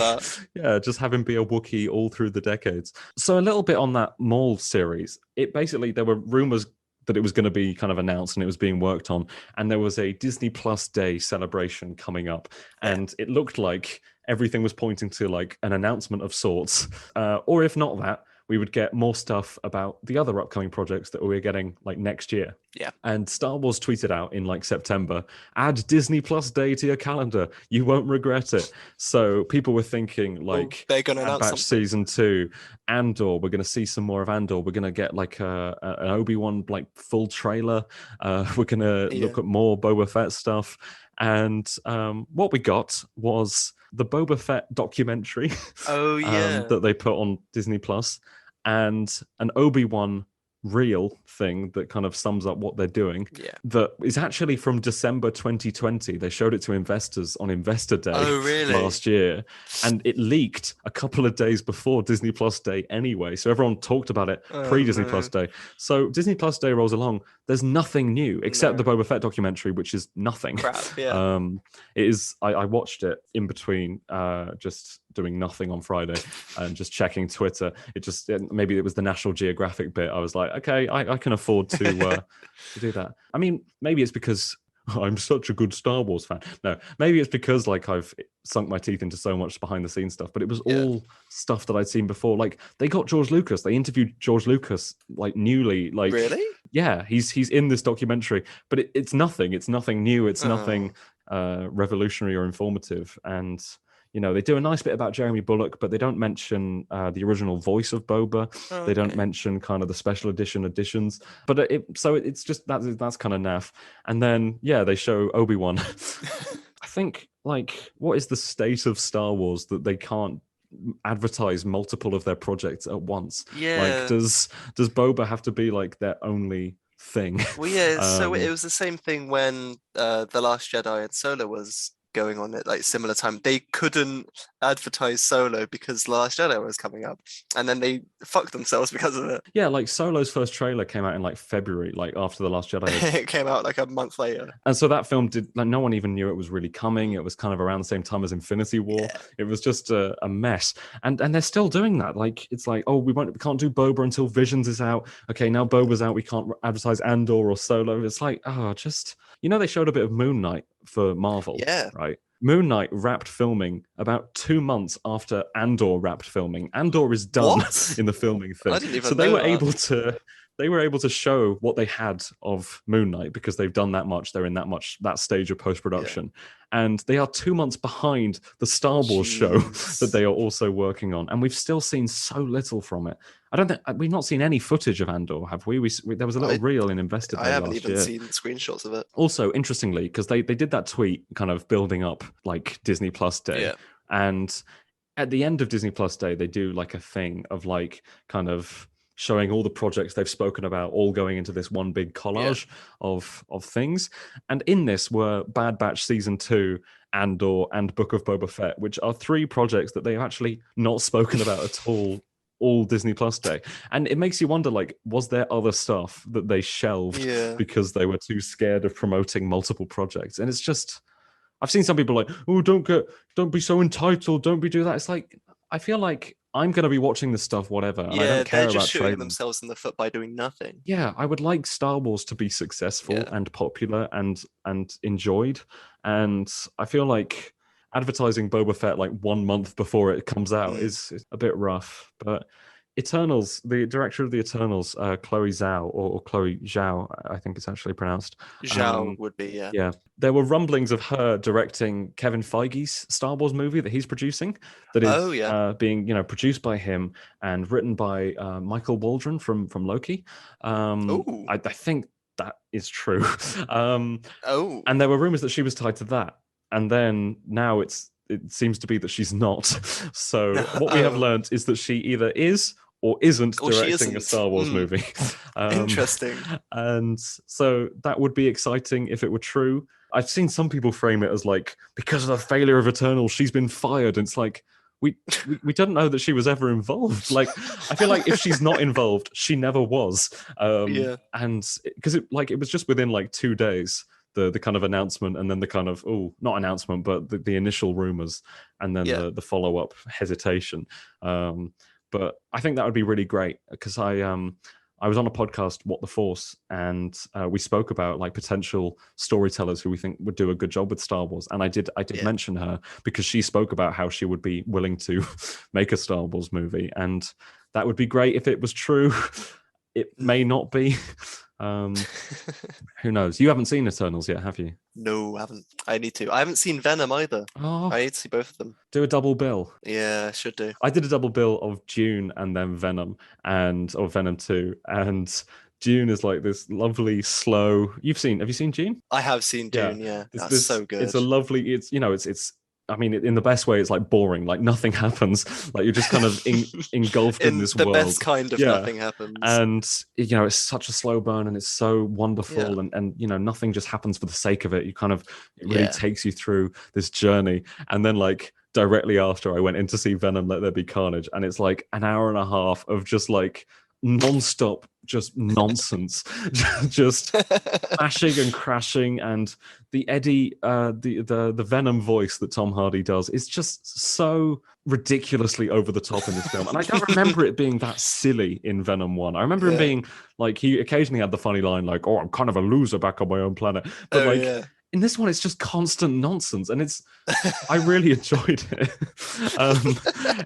Yeah, just have him be a Wookiee all through the decades. So a little bit on that Maul series. There were rumors that it was going to be kind of announced and it was being worked on, and there was a Disney Plus Day celebration coming up, and it looked like everything was pointing to like an announcement of sorts, or if not that, we would get more stuff about the other upcoming projects that we're getting like next year. Yeah. And Star Wars tweeted out in like September, add Disney Plus Day to your calendar. You won't regret it. So people were thinking like they're going to Bad announce Batch something. season 2, Andor. We're going to see some more of Andor. We're going to get like an Obi-Wan like full trailer. We're going to look at more Boba Fett stuff. And what we got was the Boba Fett documentary Oh yeah. that they put on Disney Plus, and an Obi-Wan reel thing that kind of sums up what they're doing. Yeah. That is actually from December 2020. They showed it to investors on Investor Day last year, and it leaked a couple of days before Disney Plus Day anyway. So everyone talked about it pre-Disney Plus Day. So Disney Plus Day rolls along. There's nothing new except the Boba Fett documentary, which is nothing. Crap, yeah. It is. I watched it in between just doing nothing on Friday and just checking Twitter. Maybe it was the National Geographic bit. I was like, okay, I can afford to do that. I mean, maybe it's because I'm such a good Star Wars fan. No, maybe it's because like I've sunk my teeth into so much behind the scenes stuff, but it was all stuff that I'd seen before. Like they got George Lucas. They interviewed George Lucas like newly. Like really? Yeah, he's in this documentary, but it's nothing. It's nothing new. It's nothing revolutionary or informative. And you know, they do a nice bit about Jeremy Bulloch, but they don't mention the original voice of Boba. Okay. They don't mention kind of the special edition additions. But it's just that's kind of naff. And then they show Obi-Wan. I think like what is the state of Star Wars that they can't advertise multiple of their projects at once? Yeah. Like does Boba have to be like their only thing? Well, yeah. So it was the same thing when The Last Jedi and Solo was going on at like similar time. They couldn't advertise Solo because Last Jedi was coming up, and then they fucked themselves because of it. Yeah, like Solo's first trailer came out in like February, like after The Last Jedi. It came out like a month later, and so that film did like no one even knew it was really coming. It was kind of around the same time as Infinity War. Yeah. It was just a mess, and they're still doing that. Like it's like, oh, we can't do Boba until Visions is out. Okay, now Boba's out, we can't advertise Andor or Solo. It's like, just they showed a bit of Moon Knight for Marvel. Yeah. Right. Moon Knight wrapped filming about 2 months after Andor wrapped filming. Andor is done in the filming thing. I didn't even so they know were that. they were able to show what they had of Moon Knight because they've done that much. They're in that stage of post-production. And they are 2 months behind the Star Wars show that they are also working on. And we've still seen so little from it. I don't think we've not seen any footage of Andor, have we? There was a little reel in Investor Day last year. I haven't even seen screenshots of it. Also, interestingly, because they did that tweet kind of building up like Disney Plus Day. Yeah. And at the end of Disney Plus Day, they do like a thing of like kind of showing all the projects they've spoken about all going into this one big collage of things. And in this were Bad Batch Season 2, Andor, and Book of Boba Fett, which are 3 projects that they've actually not spoken about at all Disney Plus Day. And it makes you wonder, like, was there other stuff that they shelved because they were too scared of promoting multiple projects? And it's just, I've seen some people like, oh, don't be so entitled, don't be do that. It's like, I feel like I'm going to be watching this stuff, whatever. And I don't care they're just about shooting trading themselves in the foot by doing nothing. Yeah, I would like Star Wars to be successful and popular and enjoyed. And I feel like advertising Boba Fett like 1 month before it comes out is a bit rough. But Eternals, the director of the Eternals, Chloe Zhao or Chloe Zhao, I think it's actually pronounced. Zhao would be, yeah. Yeah. There were rumblings of her directing Kevin Feige's Star Wars movie that he's producing, that is being, produced by him and written by Michael Waldron from Loki. I think that is true. And there were rumors that she was tied to that. And then now it seems to be that she's not. So what we have learned is that she either is or isn't directing a Star Wars movie. Interesting. And so that would be exciting if it were true. I've seen some people frame it as like, because of the failure of Eternal, she's been fired. And it's like, we didn't know that she was ever involved. Like, I feel like if she's not involved, she never was. And because it was just within like 2 days, the kind of announcement, and then the kind of not announcement, but the initial rumors, and then the follow up hesitation. But I think that would be really great because I I was on a podcast, What the Force, and we spoke about like potential storytellers who we think would do a good job with Star Wars. And I did mention her because she spoke about how she would be willing to make a Star Wars movie, and that would be great if it was true. It may not be. Who knows? You haven't seen Eternals yet, have you? No, I haven't. I need to. I haven't seen Venom either. Oh, I need to see both of them. do a double bill. Yeah, I should do. I did a double bill of Dune and then Venom, or Venom 2, and Dune is like this lovely, slow. Have you seen Dune? I have seen Dune. Yeah, that's this, so good. It's a lovely. It's. I mean, in the best way, it's like boring. Like nothing happens. Like you're just kind of engulfed in this the world. best kind of nothing happens. And it's such a slow burn, and it's so wonderful, and nothing just happens for the sake of it. It really takes you through this journey, and then like directly after, I went in to see Venom: Let There Be Carnage, and it's like an hour and a half of just like non-stop just nonsense, just crashing and crashing, and the Eddie the Venom voice that Tom Hardy does is just so ridiculously over the top in this film. And I don't remember it being that silly in Venom 1. I remember him being like, he occasionally had the funny line like, oh, I'm kind of a loser back on my own planet, but in this one, it's just constant nonsense, and I really enjoyed it.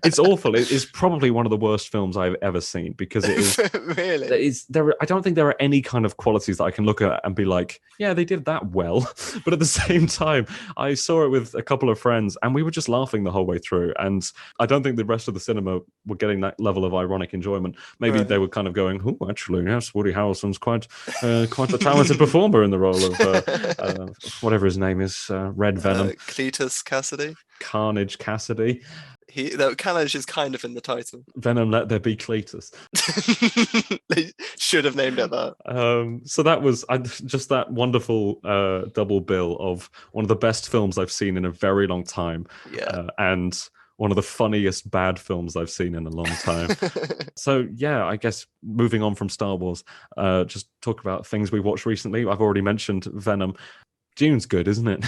It's awful. It is probably one of the worst films I've ever seen, because it is. Really? I don't think there are any kind of qualities that I can look at and be like, yeah, they did that well. But at the same time, I saw it with a couple of friends, and we were just laughing the whole way through. And I don't think the rest of the cinema were getting that level of ironic enjoyment. Maybe they were kind of going, oh, actually, yes, Woody Harrelson's quite a talented performer in the role of. Whatever his name is, Red Venom. Cletus Cassidy? Carnage Cassidy. Carnage is kind of in the title. Venom, Let There Be Cletus. They should have named it that. So that was just that wonderful double bill of one of the best films I've seen in a very long time. Yeah. And one of the funniest bad films I've seen in a long time. So yeah, I guess moving on from Star Wars, just talk about things we watched recently. I've already mentioned Venom. Dune's good, isn't it?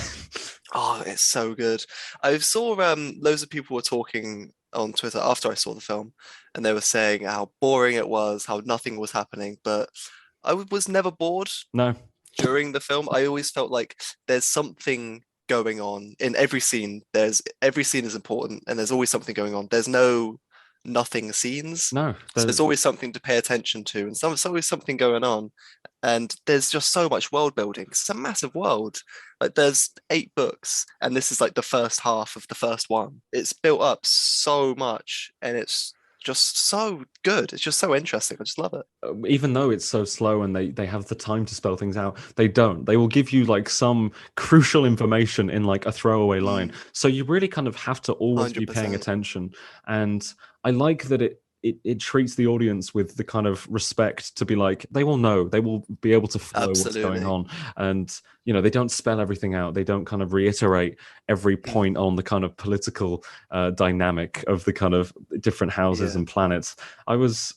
Oh, it's so good. I saw loads of people were talking on Twitter after I saw the film, and they were saying how boring it was, how nothing was happening. But I was never bored. No. During the film, I always felt like there's something going on in every scene. Every scene is important, and there's always something going on. There's no nothing scenes. No. So there's always something to pay attention to, and there's always something going on. And there's just so much world building. It's a massive world. Like there's 8 books, and this is like the first half of the first one. It's built up so much, and it's just so good. It's just so interesting. I just love it. Even though it's so slow and they have the time to spell things out, they don't. They will give you like some crucial information in like a throwaway line. So you really kind of have to always 100%. Be paying attention. And I like that it treats the audience with the kind of respect to be like, they will know, they will be able to follow what's going on. And, they don't spell everything out. They don't kind of reiterate every point on the kind of political dynamic of the kind of different houses and planets. I was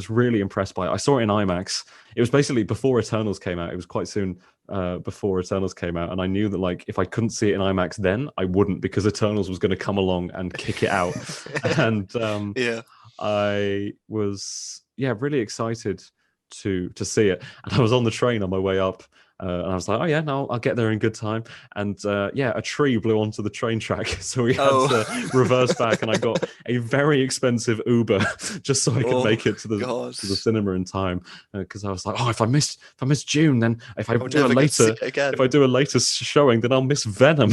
really impressed by it. I saw it in IMAX. It was basically before Eternals came out. It was quite soon before Eternals came out. And I knew that like, if I couldn't see it in IMAX then, I wouldn't, because Eternals was going to come along and kick it out. And I was really excited to see it, and I was on the train on my way up, and I was like, oh yeah, no, I'll get there in good time. And a tree blew onto the train track, so we had to reverse back, and I got a very expensive Uber just so I could make it to the cinema in time, because I was like, oh, if I miss June, then if I do a later showing, then I'll miss Venom.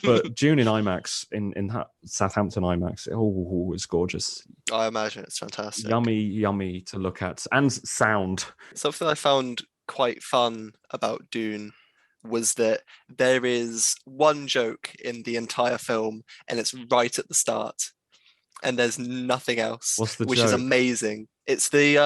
But June in IMAX, in Southampton IMAX, it's gorgeous. I imagine it's fantastic. Yummy to look at, and sound. Something I found quite fun about Dune was that there is one joke in the entire film, and it's right at the start, and there's nothing else. What's the which joke? Is amazing. It's the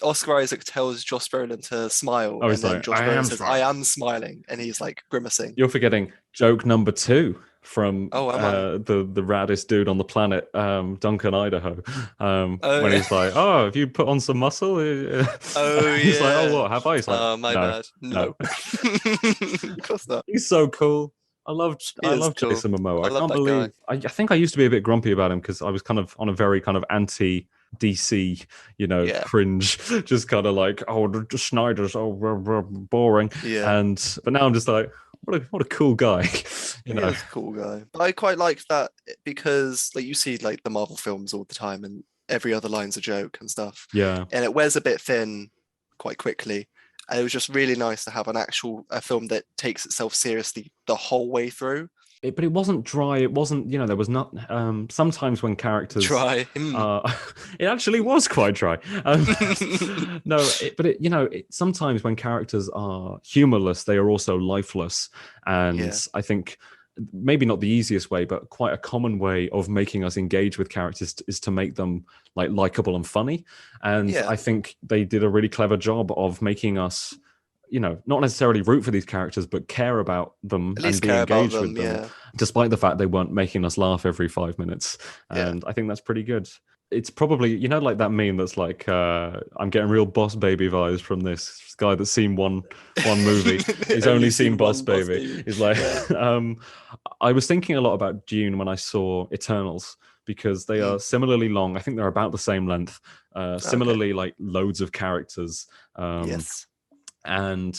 Oscar Isaac tells Josh Brolin to smile, and then Josh Brolin says, "I am smiling," and he's like grimacing. You're forgetting joke number 2 from the raddest dude on the planet, Duncan Idaho, when he's like, oh, have you put on some muscle? He's like, oh, what have I? He's like, my bad. No. Of course not. He's so cool. He I is loved cool. Jason Momoa. I I love can't that guy. believe. I think I used to be a bit grumpy about him because I was kind of on a very kind of anti DC, Yeah, cringe, just kind of like, oh, the Snyder's boring, yeah. but now I'm just like, what a cool guy, you He know. is a cool guy. But I quite like that because like you see like the Marvel films all the time and every other line's a joke and stuff. Yeah. And it wears a bit thin quite quickly. And it was just really nice to have a film that takes itself seriously the whole way through. But it wasn't dry. It wasn't, there was not. Sometimes when characters, Try. it actually was quite dry. No, sometimes when characters are humorless, they are also lifeless, and Yeah. I think maybe not the easiest way, but quite a common way of making us engage with characters is to make them like likable and funny. And Yeah. I think they did a really clever job of making us not necessarily root for these characters, but care about them At and least be care about engaged with them. them, Yeah. despite the fact they weren't making us laugh every 5 minutes. Yeah. And I think that's pretty good. It's probably, like that meme that's like, I'm getting real Boss Baby vibes from this guy that's seen one movie. He's only seen Boss one Boss Baby. Baby. He's like, Yeah. I was thinking a lot about Dune when I saw Eternals because they are similarly long. I think they're about the same length. Okay. Similarly, like loads of characters. Yes. And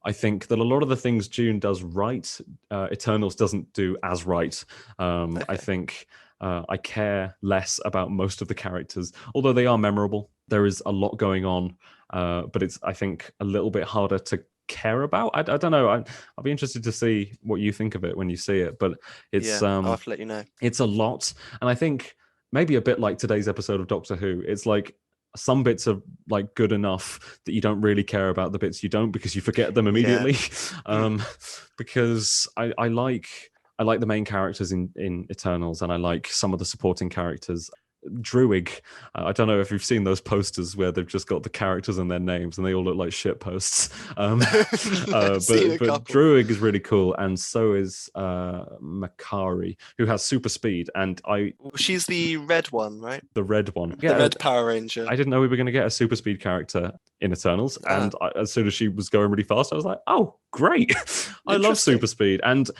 I think that a lot of the things Dune does right, Eternals doesn't do as right. I Okay. think I care less about most of the characters, although they are memorable. There is a lot going on, but it's, I think, a little bit harder to care about. I don't know. I'll be interested to see what you think of it when you see it, but it's Yeah. I'll have to let you know. it's a lot, and I think maybe a bit like today's episode of Doctor Who. It's like some bits are like good enough that you don't really care about the bits you don't because you forget them immediately. Because I like the main characters in Eternals, and I like some of the supporting characters. Druig, I don't know if you've seen those posters where they've just got the characters and their names and they all look like shit posts. I've seen a But couple. Druig is really cool, and so is Makari, who has super speed, and She's the red one, right? the red one. The red Power Ranger. I didn't know we were going to get a super speed character in Eternals, Ah, and as soon as she was going really fast, I was like, "Oh, great! I love interesting. super speed." And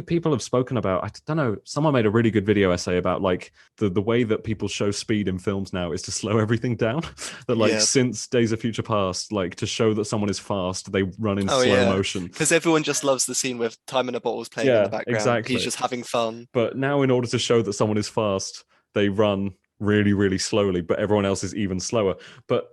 people have spoken about. I don't know. Someone made a really good video essay about like the way that people show speed in films now is to slow everything down. That like Yeah. since Days of Future Past, like to show that someone is fast, they run in Oh slow yeah. motion. Because everyone just loves the scene with Time in a Bottle's playing in the background. Exactly. He's just having fun. But now, in order to show that someone is fast, they run really, really slowly, but everyone else is even slower. But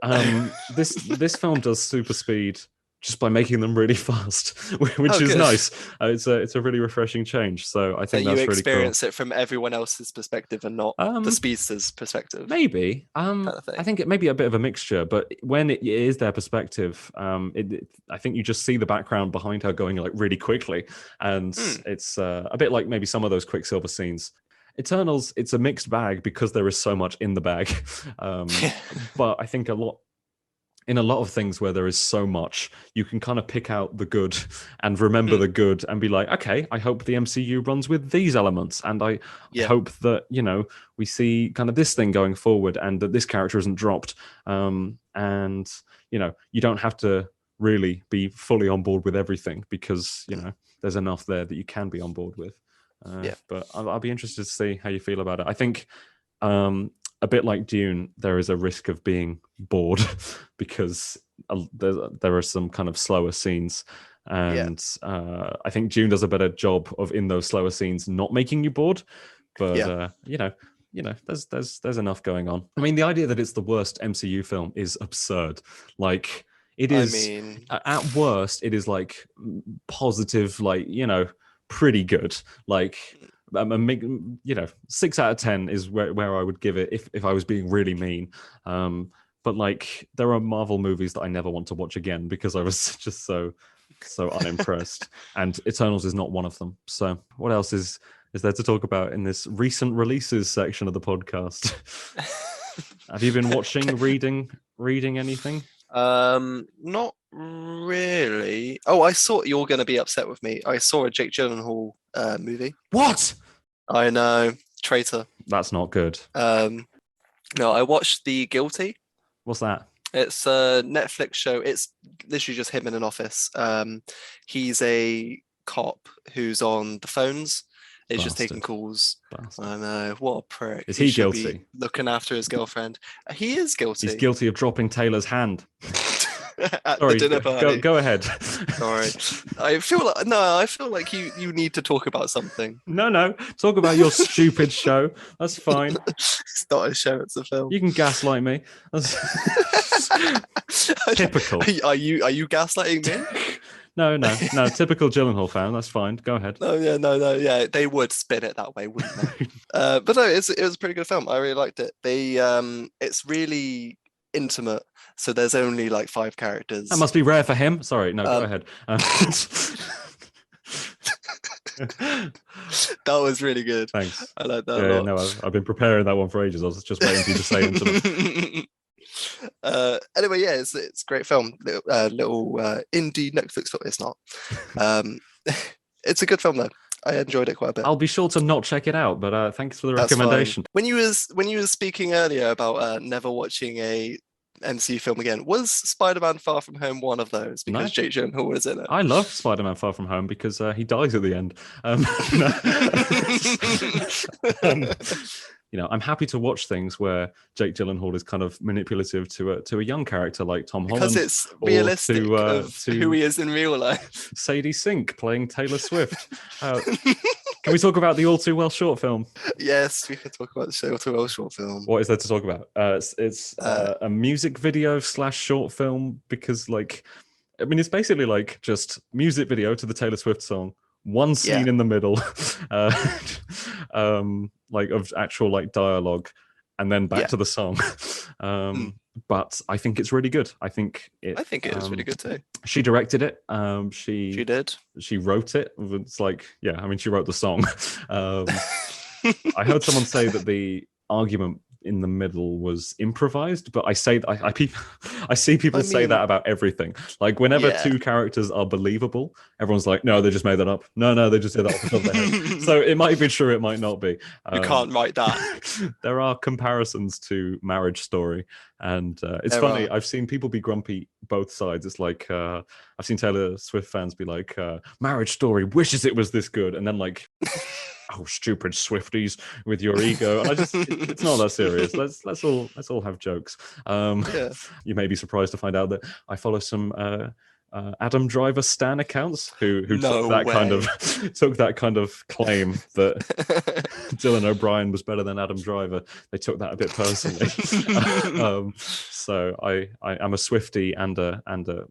this film does super speed just by making them really fast, which is good. nice. It's a really refreshing change. So I So think you that's really cool. experience it from everyone else's perspective and not the speedster's perspective. Maybe. Kind of thing. I think it may be a bit of a mixture, but when it is their perspective, I think you just see the background behind her going like really quickly, and it's a bit like maybe some of those Quicksilver scenes. Eternals, it's a mixed bag because there is so much in the bag. But I think in a lot of things where there is so much, you can kind of pick out the good and remember the good and be like, okay, I hope the MCU runs with these elements. And I hope that, we see kind of this thing going forward and that this character isn't dropped. And, you don't have to really be fully on board with everything because, there's enough there that you can be on board with. But I'll be interested to see how you feel about it. I think a bit like Dune, there is a risk of being bored because there are some kind of slower scenes. And I think Dune does a better job of, in those slower scenes, not making you bored. But, there's enough going on. I mean, the idea that it's the worst MCU film is absurd. Like, it is, at worst, it is like positive, like, pretty good. Like, 6 out of 10 is where I would give it if I was being really mean. But like, there are Marvel movies that I never want to watch again because I was just so unimpressed. And Eternals is not one of them. So what else is there to talk about in this recent releases section of the podcast? Have you been watching, reading anything? Not really. Oh, I saw, you're going to be upset with me. I saw a Jake Gyllenhaal movie. What? I know, traitor. That's not good. No, I watched The Guilty. What's that? It's a Netflix show. It's literally just him in an office. He's a cop who's on the phones. He's just taking Bastard. calls. Bastard. I know, what a prick. Is he should guilty? be looking after his girlfriend. He is guilty. He's guilty of dropping Taylor's hand. At Sorry, the dinner party. go ahead. Sorry. I feel like you need to talk about something. No. Talk about your stupid show. That's fine. It's not a show, it's a film. You can gaslight me. That's typical. Are you gaslighting me? No. Typical Gyllenhaal fan. That's fine. Go ahead. No. Yeah, they would spin it that way, wouldn't they? But no, it was a pretty good film. I really liked it. It's really intimate. So there's only like 5 characters. That must be rare for him. Sorry, no, go ahead. That was really good. Thanks. I like that a lot. No, I've been preparing that one for ages. I was just waiting for you to say intimate. Anyway, yeah, it's a great film. Little indie Netflix film. It's not. It's a good film though. I enjoyed it quite a bit. I'll be sure to not check it out, but thanks for the recommendation. Fine. When you were speaking earlier about never watching a MCU film again, was Spider-Man Far From Home one of those? Because Jake Gyllenhaal was in it. I love Spider-Man Far From Home because he dies at the end. I'm happy to watch things where Jake Gyllenhaal is kind of manipulative to a young character like Tom Holland. Because it's realistic to who he is in real life. Sadie Sink playing Taylor Swift. Can we talk about the All Too Well short film? Yes, we can talk about the All Too Well short film. What is there to talk about? It's a music video / short film because, it's basically like just music video to the Taylor Swift song, one scene in the middle, of actual dialogue, and then back to the song. But I think it's really good. I think it is really good too. She directed it. She did. She wrote it. It's she wrote the song. I heard someone say that the argument in the middle was improvised, but I see people say that about everything. Like whenever 2 characters are believable, everyone's like, no, they just made that up. No, they just did that off the top of their head. So it might be true, it might not be. You can't write that. There are comparisons to Marriage Story, and it's funny. I've seen people be grumpy both sides. It's like I've seen Taylor Swift fans be like, Marriage Story wishes it was this good, and then oh, stupid Swifties with your ego. And it's not that serious. Let's all have jokes. You may be surprised to find out that I follow some Adam Driver stan accounts who took that kind of claim that Dylan O'Brien was better than Adam Driver. They took that a bit personally. So I am a Swiftie and I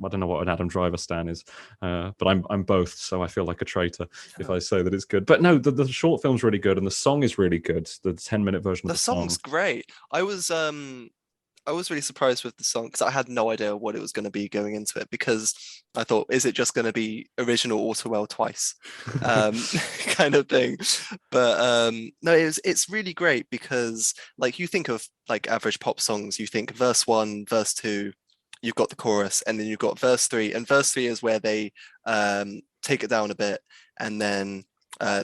don't know what an Adam Driver stan is, but I'm both. So I feel like a traitor if I say that it's good. But no, the short film's really good and the song is really good. The 10-minute version of the song's great. I was really surprised with the song because I had no idea what it was going to be going into it, because I thought, is it just going to be original All Too Well twice kind of thing? But no, it's really great because you think of average pop songs, you think verse 1, verse 2, you've got the chorus, and then you've got verse 3, and verse 3 is where they take it down a bit and then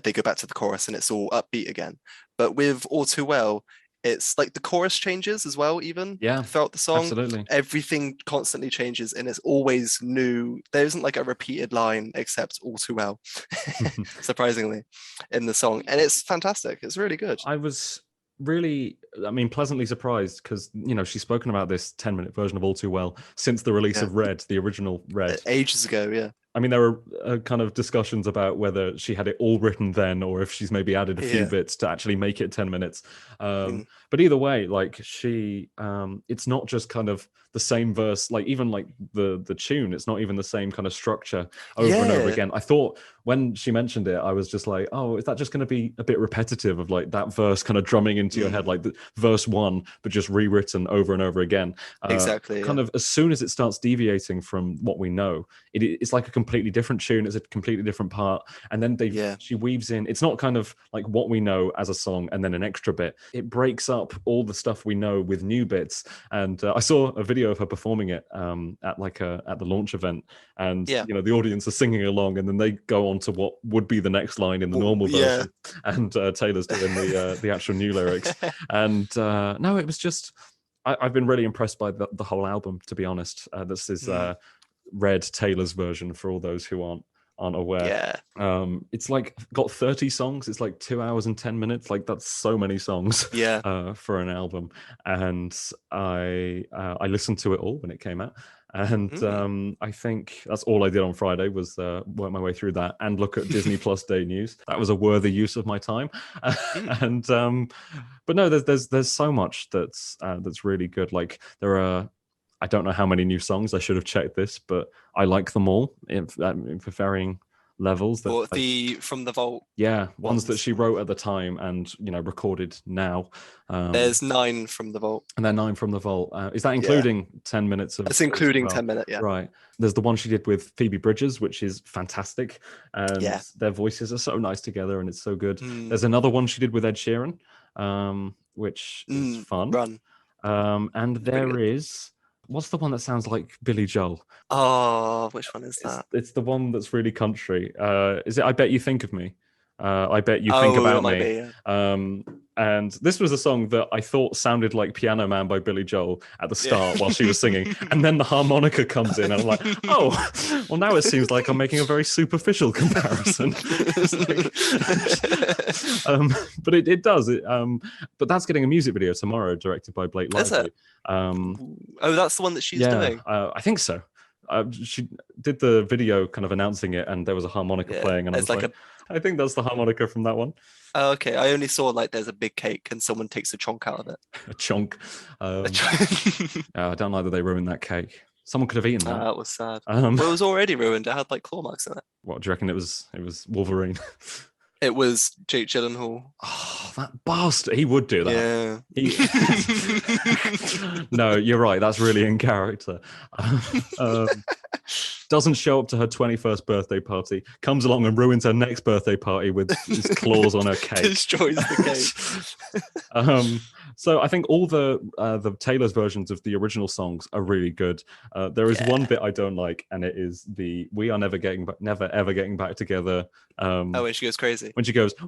they go back to the chorus and it's all upbeat again. But with All Too Well, it's the chorus changes as well, even throughout the song. Absolutely. Everything constantly changes and it's always new. There isn't a repeated line except All Too Well, surprisingly, in the song. And it's fantastic. It's really good. I was really, pleasantly surprised because, she's spoken about this 10-minute version of All Too Well since the release of Red, the original Red. Ages ago, yeah. There were kind of discussions about whether she had it all written then or if she's maybe added a few bits to actually make it 10 minutes. But either way, she, it's not just kind of the same verse, even the tune, it's not even the same kind of structure over and over again. I thought when she mentioned it, I was just like, oh, is that just going to be a bit repetitive of that verse kind of drumming into your head, the verse 1, but just rewritten over and over again? Exactly. Kind of as soon as it starts deviating from what we know, it's like a completely different tune, it's a completely different part, and then she weaves in, it's not kind of like what we know as a song and then an extra bit. It breaks up all the stuff we know with new bits. And I saw a video of her performing it at the launch event, and the audience are singing along, and then they go on to what would be the next line in the normal version, and Taylor's doing the actual new lyrics. And no, it was just I've been really impressed by the whole album, to be honest. This is Red, Taylor's version, for all those who aren't aren't aware. Yeah. It's like got 30 songs. It's like 2 hours and 10 minutes. Like that's so many songs for an album. And I listened to it all when it came out. And I think that's all I did on Friday was work my way through that and look at Disney Plus Day News. That was a worthy use of my time. And but no, there's so much that's really good. Like there are, I don't know how many new songs. I should have checked this, but I like them all for varying levels. Or from the vault. Yeah, ones that she wrote at the time and recorded now. There's 9 from the vault, and then 9 from the vault. Is that including 10 minutes of? It's including 10 minutes. Yeah, right. There's the one she did with Phoebe Bridgers, which is fantastic, and their voices are so nice together, and it's so good. There's another one she did with Ed Sheeran, which is fun. Run. And there is. What's the one that sounds like Billy Joel? Oh, which one is that? It's the one that's really country. Is it I Bet You Think of Me? I Bet You Think About Me. Be, yeah. And this was a song that I thought sounded like Piano Man by Billy Joel at the start while she was singing. And then the harmonica comes in and I'm like, oh, well, now it seems like I'm making a very superficial comparison. But it does. But that's getting a music video tomorrow directed by Blake Lively. Is it? That's the one that she's doing? I think so. She did the video kind of announcing it and there was a harmonica playing and I was like I think that's the harmonica from that one. Oh, okay. I only saw like there's a big cake and someone takes a chunk out of it. A chunk. I don't like that they ruined that cake. Someone could have eaten that. That was sad. Well, it was already ruined. It had like claw marks in it. What do you reckon? It was Wolverine. It was Jake Gyllenhaal. Oh, that bastard. He would do that. Yeah. No, you're right. That's really in character. Doesn't show up to her 21st birthday party. Comes along and ruins her next birthday party with his claws on her cake. Destroys the cake. So I think all the Taylor's versions of the original songs are really good. There is one bit I don't like, and it is the "We are never ever getting back together." When she goes crazy. When she goes wee.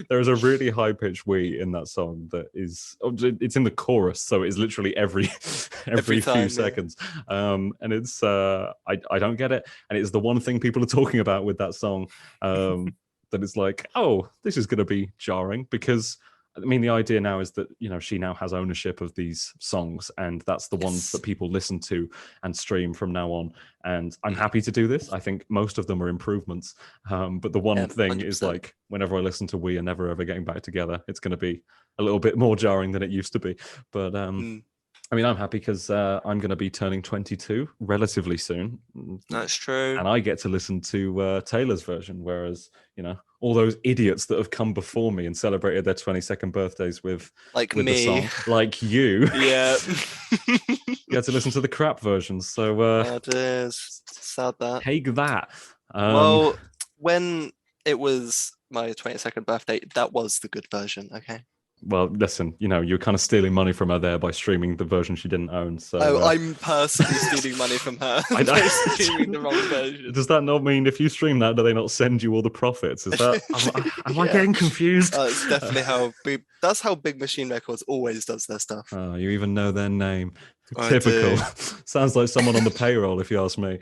There is a really high pitched wee in that song that is. It's in the chorus, so it's literally every few seconds. And it's I don't get it, and it's the one thing people are talking about with that song. That it's like, oh, this is going to be jarring because, I mean, the idea now is that, she now has ownership of these songs and that's the ones that people listen to and stream from now on. And I'm happy to do this. I think most of them are improvements. But the one thing 100%. Is like, whenever I listen to We Are Never Ever Getting Back Together, it's going to be a little bit more jarring than it used to be. But I mean, I'm happy because I'm going to be turning 22 relatively soon. That's true. And I get to listen to Taylor's version, whereas, all those idiots that have come before me and celebrated their 22nd birthdays with me, the song, like you. Yeah. You had to listen to the crap versions. So it is sad that. Take that. Well, when it was my 22nd birthday, that was the good version, okay? Well, listen, you're kind of stealing money from her there by streaming the version she didn't own. So I'm personally stealing money from her by streaming the wrong version. Does that not mean if you stream that, do they not send you all the profits? Is that am I getting confused? It's definitely that's how Big Machine Records always does their stuff. Oh, you even know their name. Typical. Sounds like someone on the payroll, if you ask me.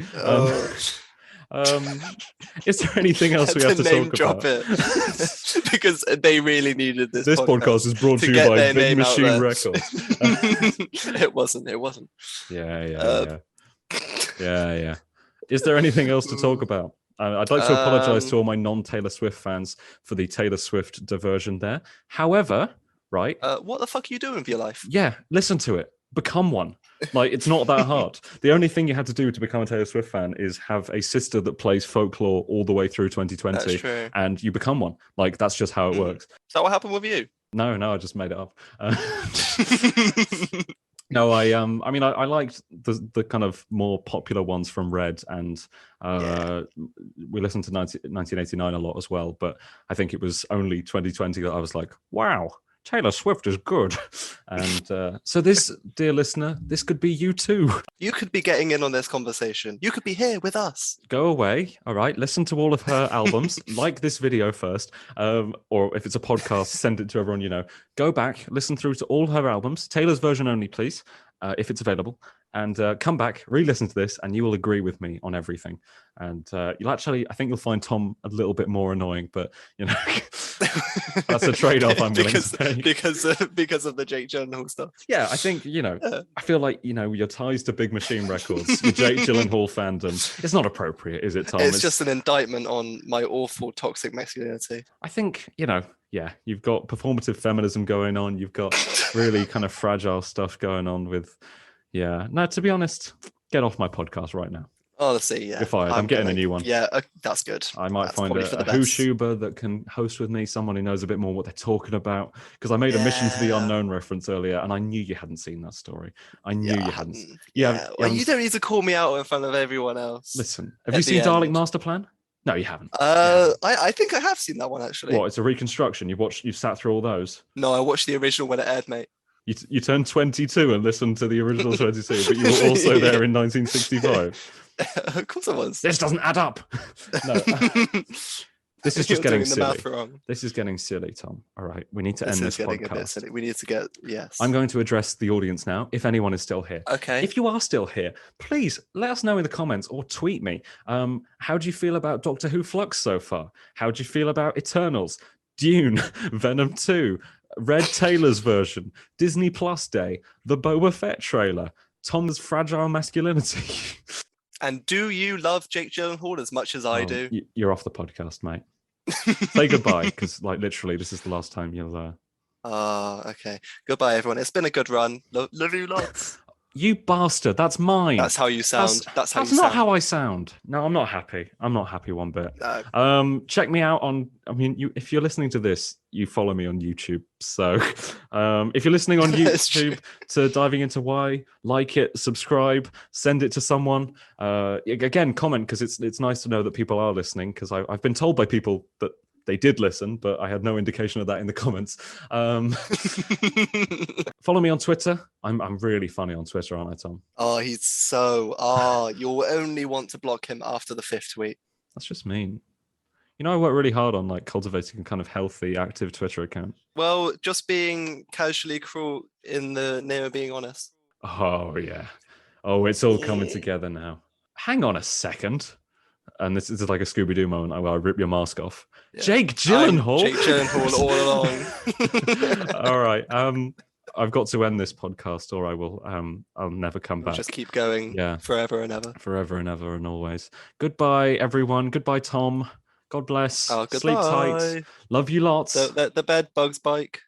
Is there anything else we have to talk about? It. Because they really needed this. This podcast is brought to you by Big Machine Records. It wasn't. Yeah. Is there anything else to talk about? I'd like to apologize to all my non-Taylor Swift fans for the Taylor Swift diversion there. However, right? What the fuck are you doing with your life? Yeah, listen to it. Become one. Like, it's not that hard. The only thing you had to do to become a Taylor Swift fan is have a sister that plays folklore all the way through 2020. That's true. And you become one. Like, that's just how it works. Is that what happened with you? No, I just made it up. No, I liked the kind of more popular ones from Red, and we listened to 1989 a lot as well, but I think it was only 2020 that I was like, wow, Taylor Swift is good. And so this, dear listener, this could be you too. You could be getting in on this conversation. You could be here with us. Go away. All right. Listen to all of her albums. Like this video first. Or if it's a podcast, send it to everyone you know. Go back, listen through to all her albums. Taylor's version only, please. If it's available. and come back, re-listen to this, and you will agree with me on everything. And you'll actually, I think you'll find Tom a little bit more annoying, but that's a trade-off I'm willing to take. Because of the Jake Gyllenhaal stuff. Yeah, I think, I feel like, your ties to Big Machine Records, your Jake Gyllenhaal fandom, it's not appropriate, is it, Tom? It's just an indictment on my awful toxic masculinity. I think, you've got performative feminism going on. You've got really kind of fragile stuff going on with, no, to be honest, get off my podcast right now. Honestly, yeah. You're fired. I'm getting a new one. Yeah, that's good. I might find a Whotuber that can host with me, someone who knows a bit more what they're talking about. Because I made a Mission to the Unknown reference earlier, and I knew you hadn't seen that story. I knew you hadn't. Well, you don't need to call me out in front of everyone else. Listen, have you seen Dalek Master Plan? No, you haven't. I think I have seen that one, actually. What, it's a reconstruction? You've sat through all those? No, I watched the original when it aired, mate. You turned 22 and listened to the original 22, but you were also there in 1965. Of course I was. This doesn't add up. No. This is just getting silly. This is getting silly, Tom. All right, we need to end this podcast. A bit silly. We need to get I'm going to address the audience now. If anyone is still here, okay. If you are still here, please let us know in the comments or tweet me. How do you feel about Doctor Who Flux so far? How do you feel about Eternals, Dune, Venom 2, Red Taylor's version, Disney Plus Day, the Boba Fett trailer, Tom's fragile masculinity? And do you love Jake Gyllenhaal as much as I do? You're off the podcast, mate. Say goodbye, because literally this is the last time you'll. Okay. Goodbye, everyone. It's been a good run. Love you lots. You bastard! That's mine. That's how you sound. That's not how I sound. No, I'm not happy. I'm not happy one bit. No. Check me out on. I mean, if you're listening to this, you follow me on YouTube. So, if you're listening on YouTube to Diving Into Why, like it, subscribe, send it to someone. Again, comment, because it's nice to know that people are listening. Because I've been told by people that they did listen, but I had no indication of that in the comments. Follow me on Twitter. I'm really funny on Twitter, aren't I, Tom? Oh, he's so... you'll only want to block him after the 5th tweet. That's just mean. I work really hard on cultivating a kind of healthy, active Twitter account. Well, just being casually cruel in the name of being honest. Oh, yeah. Oh, it's all coming together now. Hang on a second. And this is like a Scooby-Doo moment where I rip your mask off. Yeah. Jake Gyllenhaal? Jake Gyllenhaal all along. All right. I've got to end this podcast or I will I'll never come back. Just keep going forever and ever. Forever and ever and always. Goodbye, everyone. Goodbye, Tom. God bless. Oh, goodbye. Sleep tight. Love you lots. The bed bugs bike.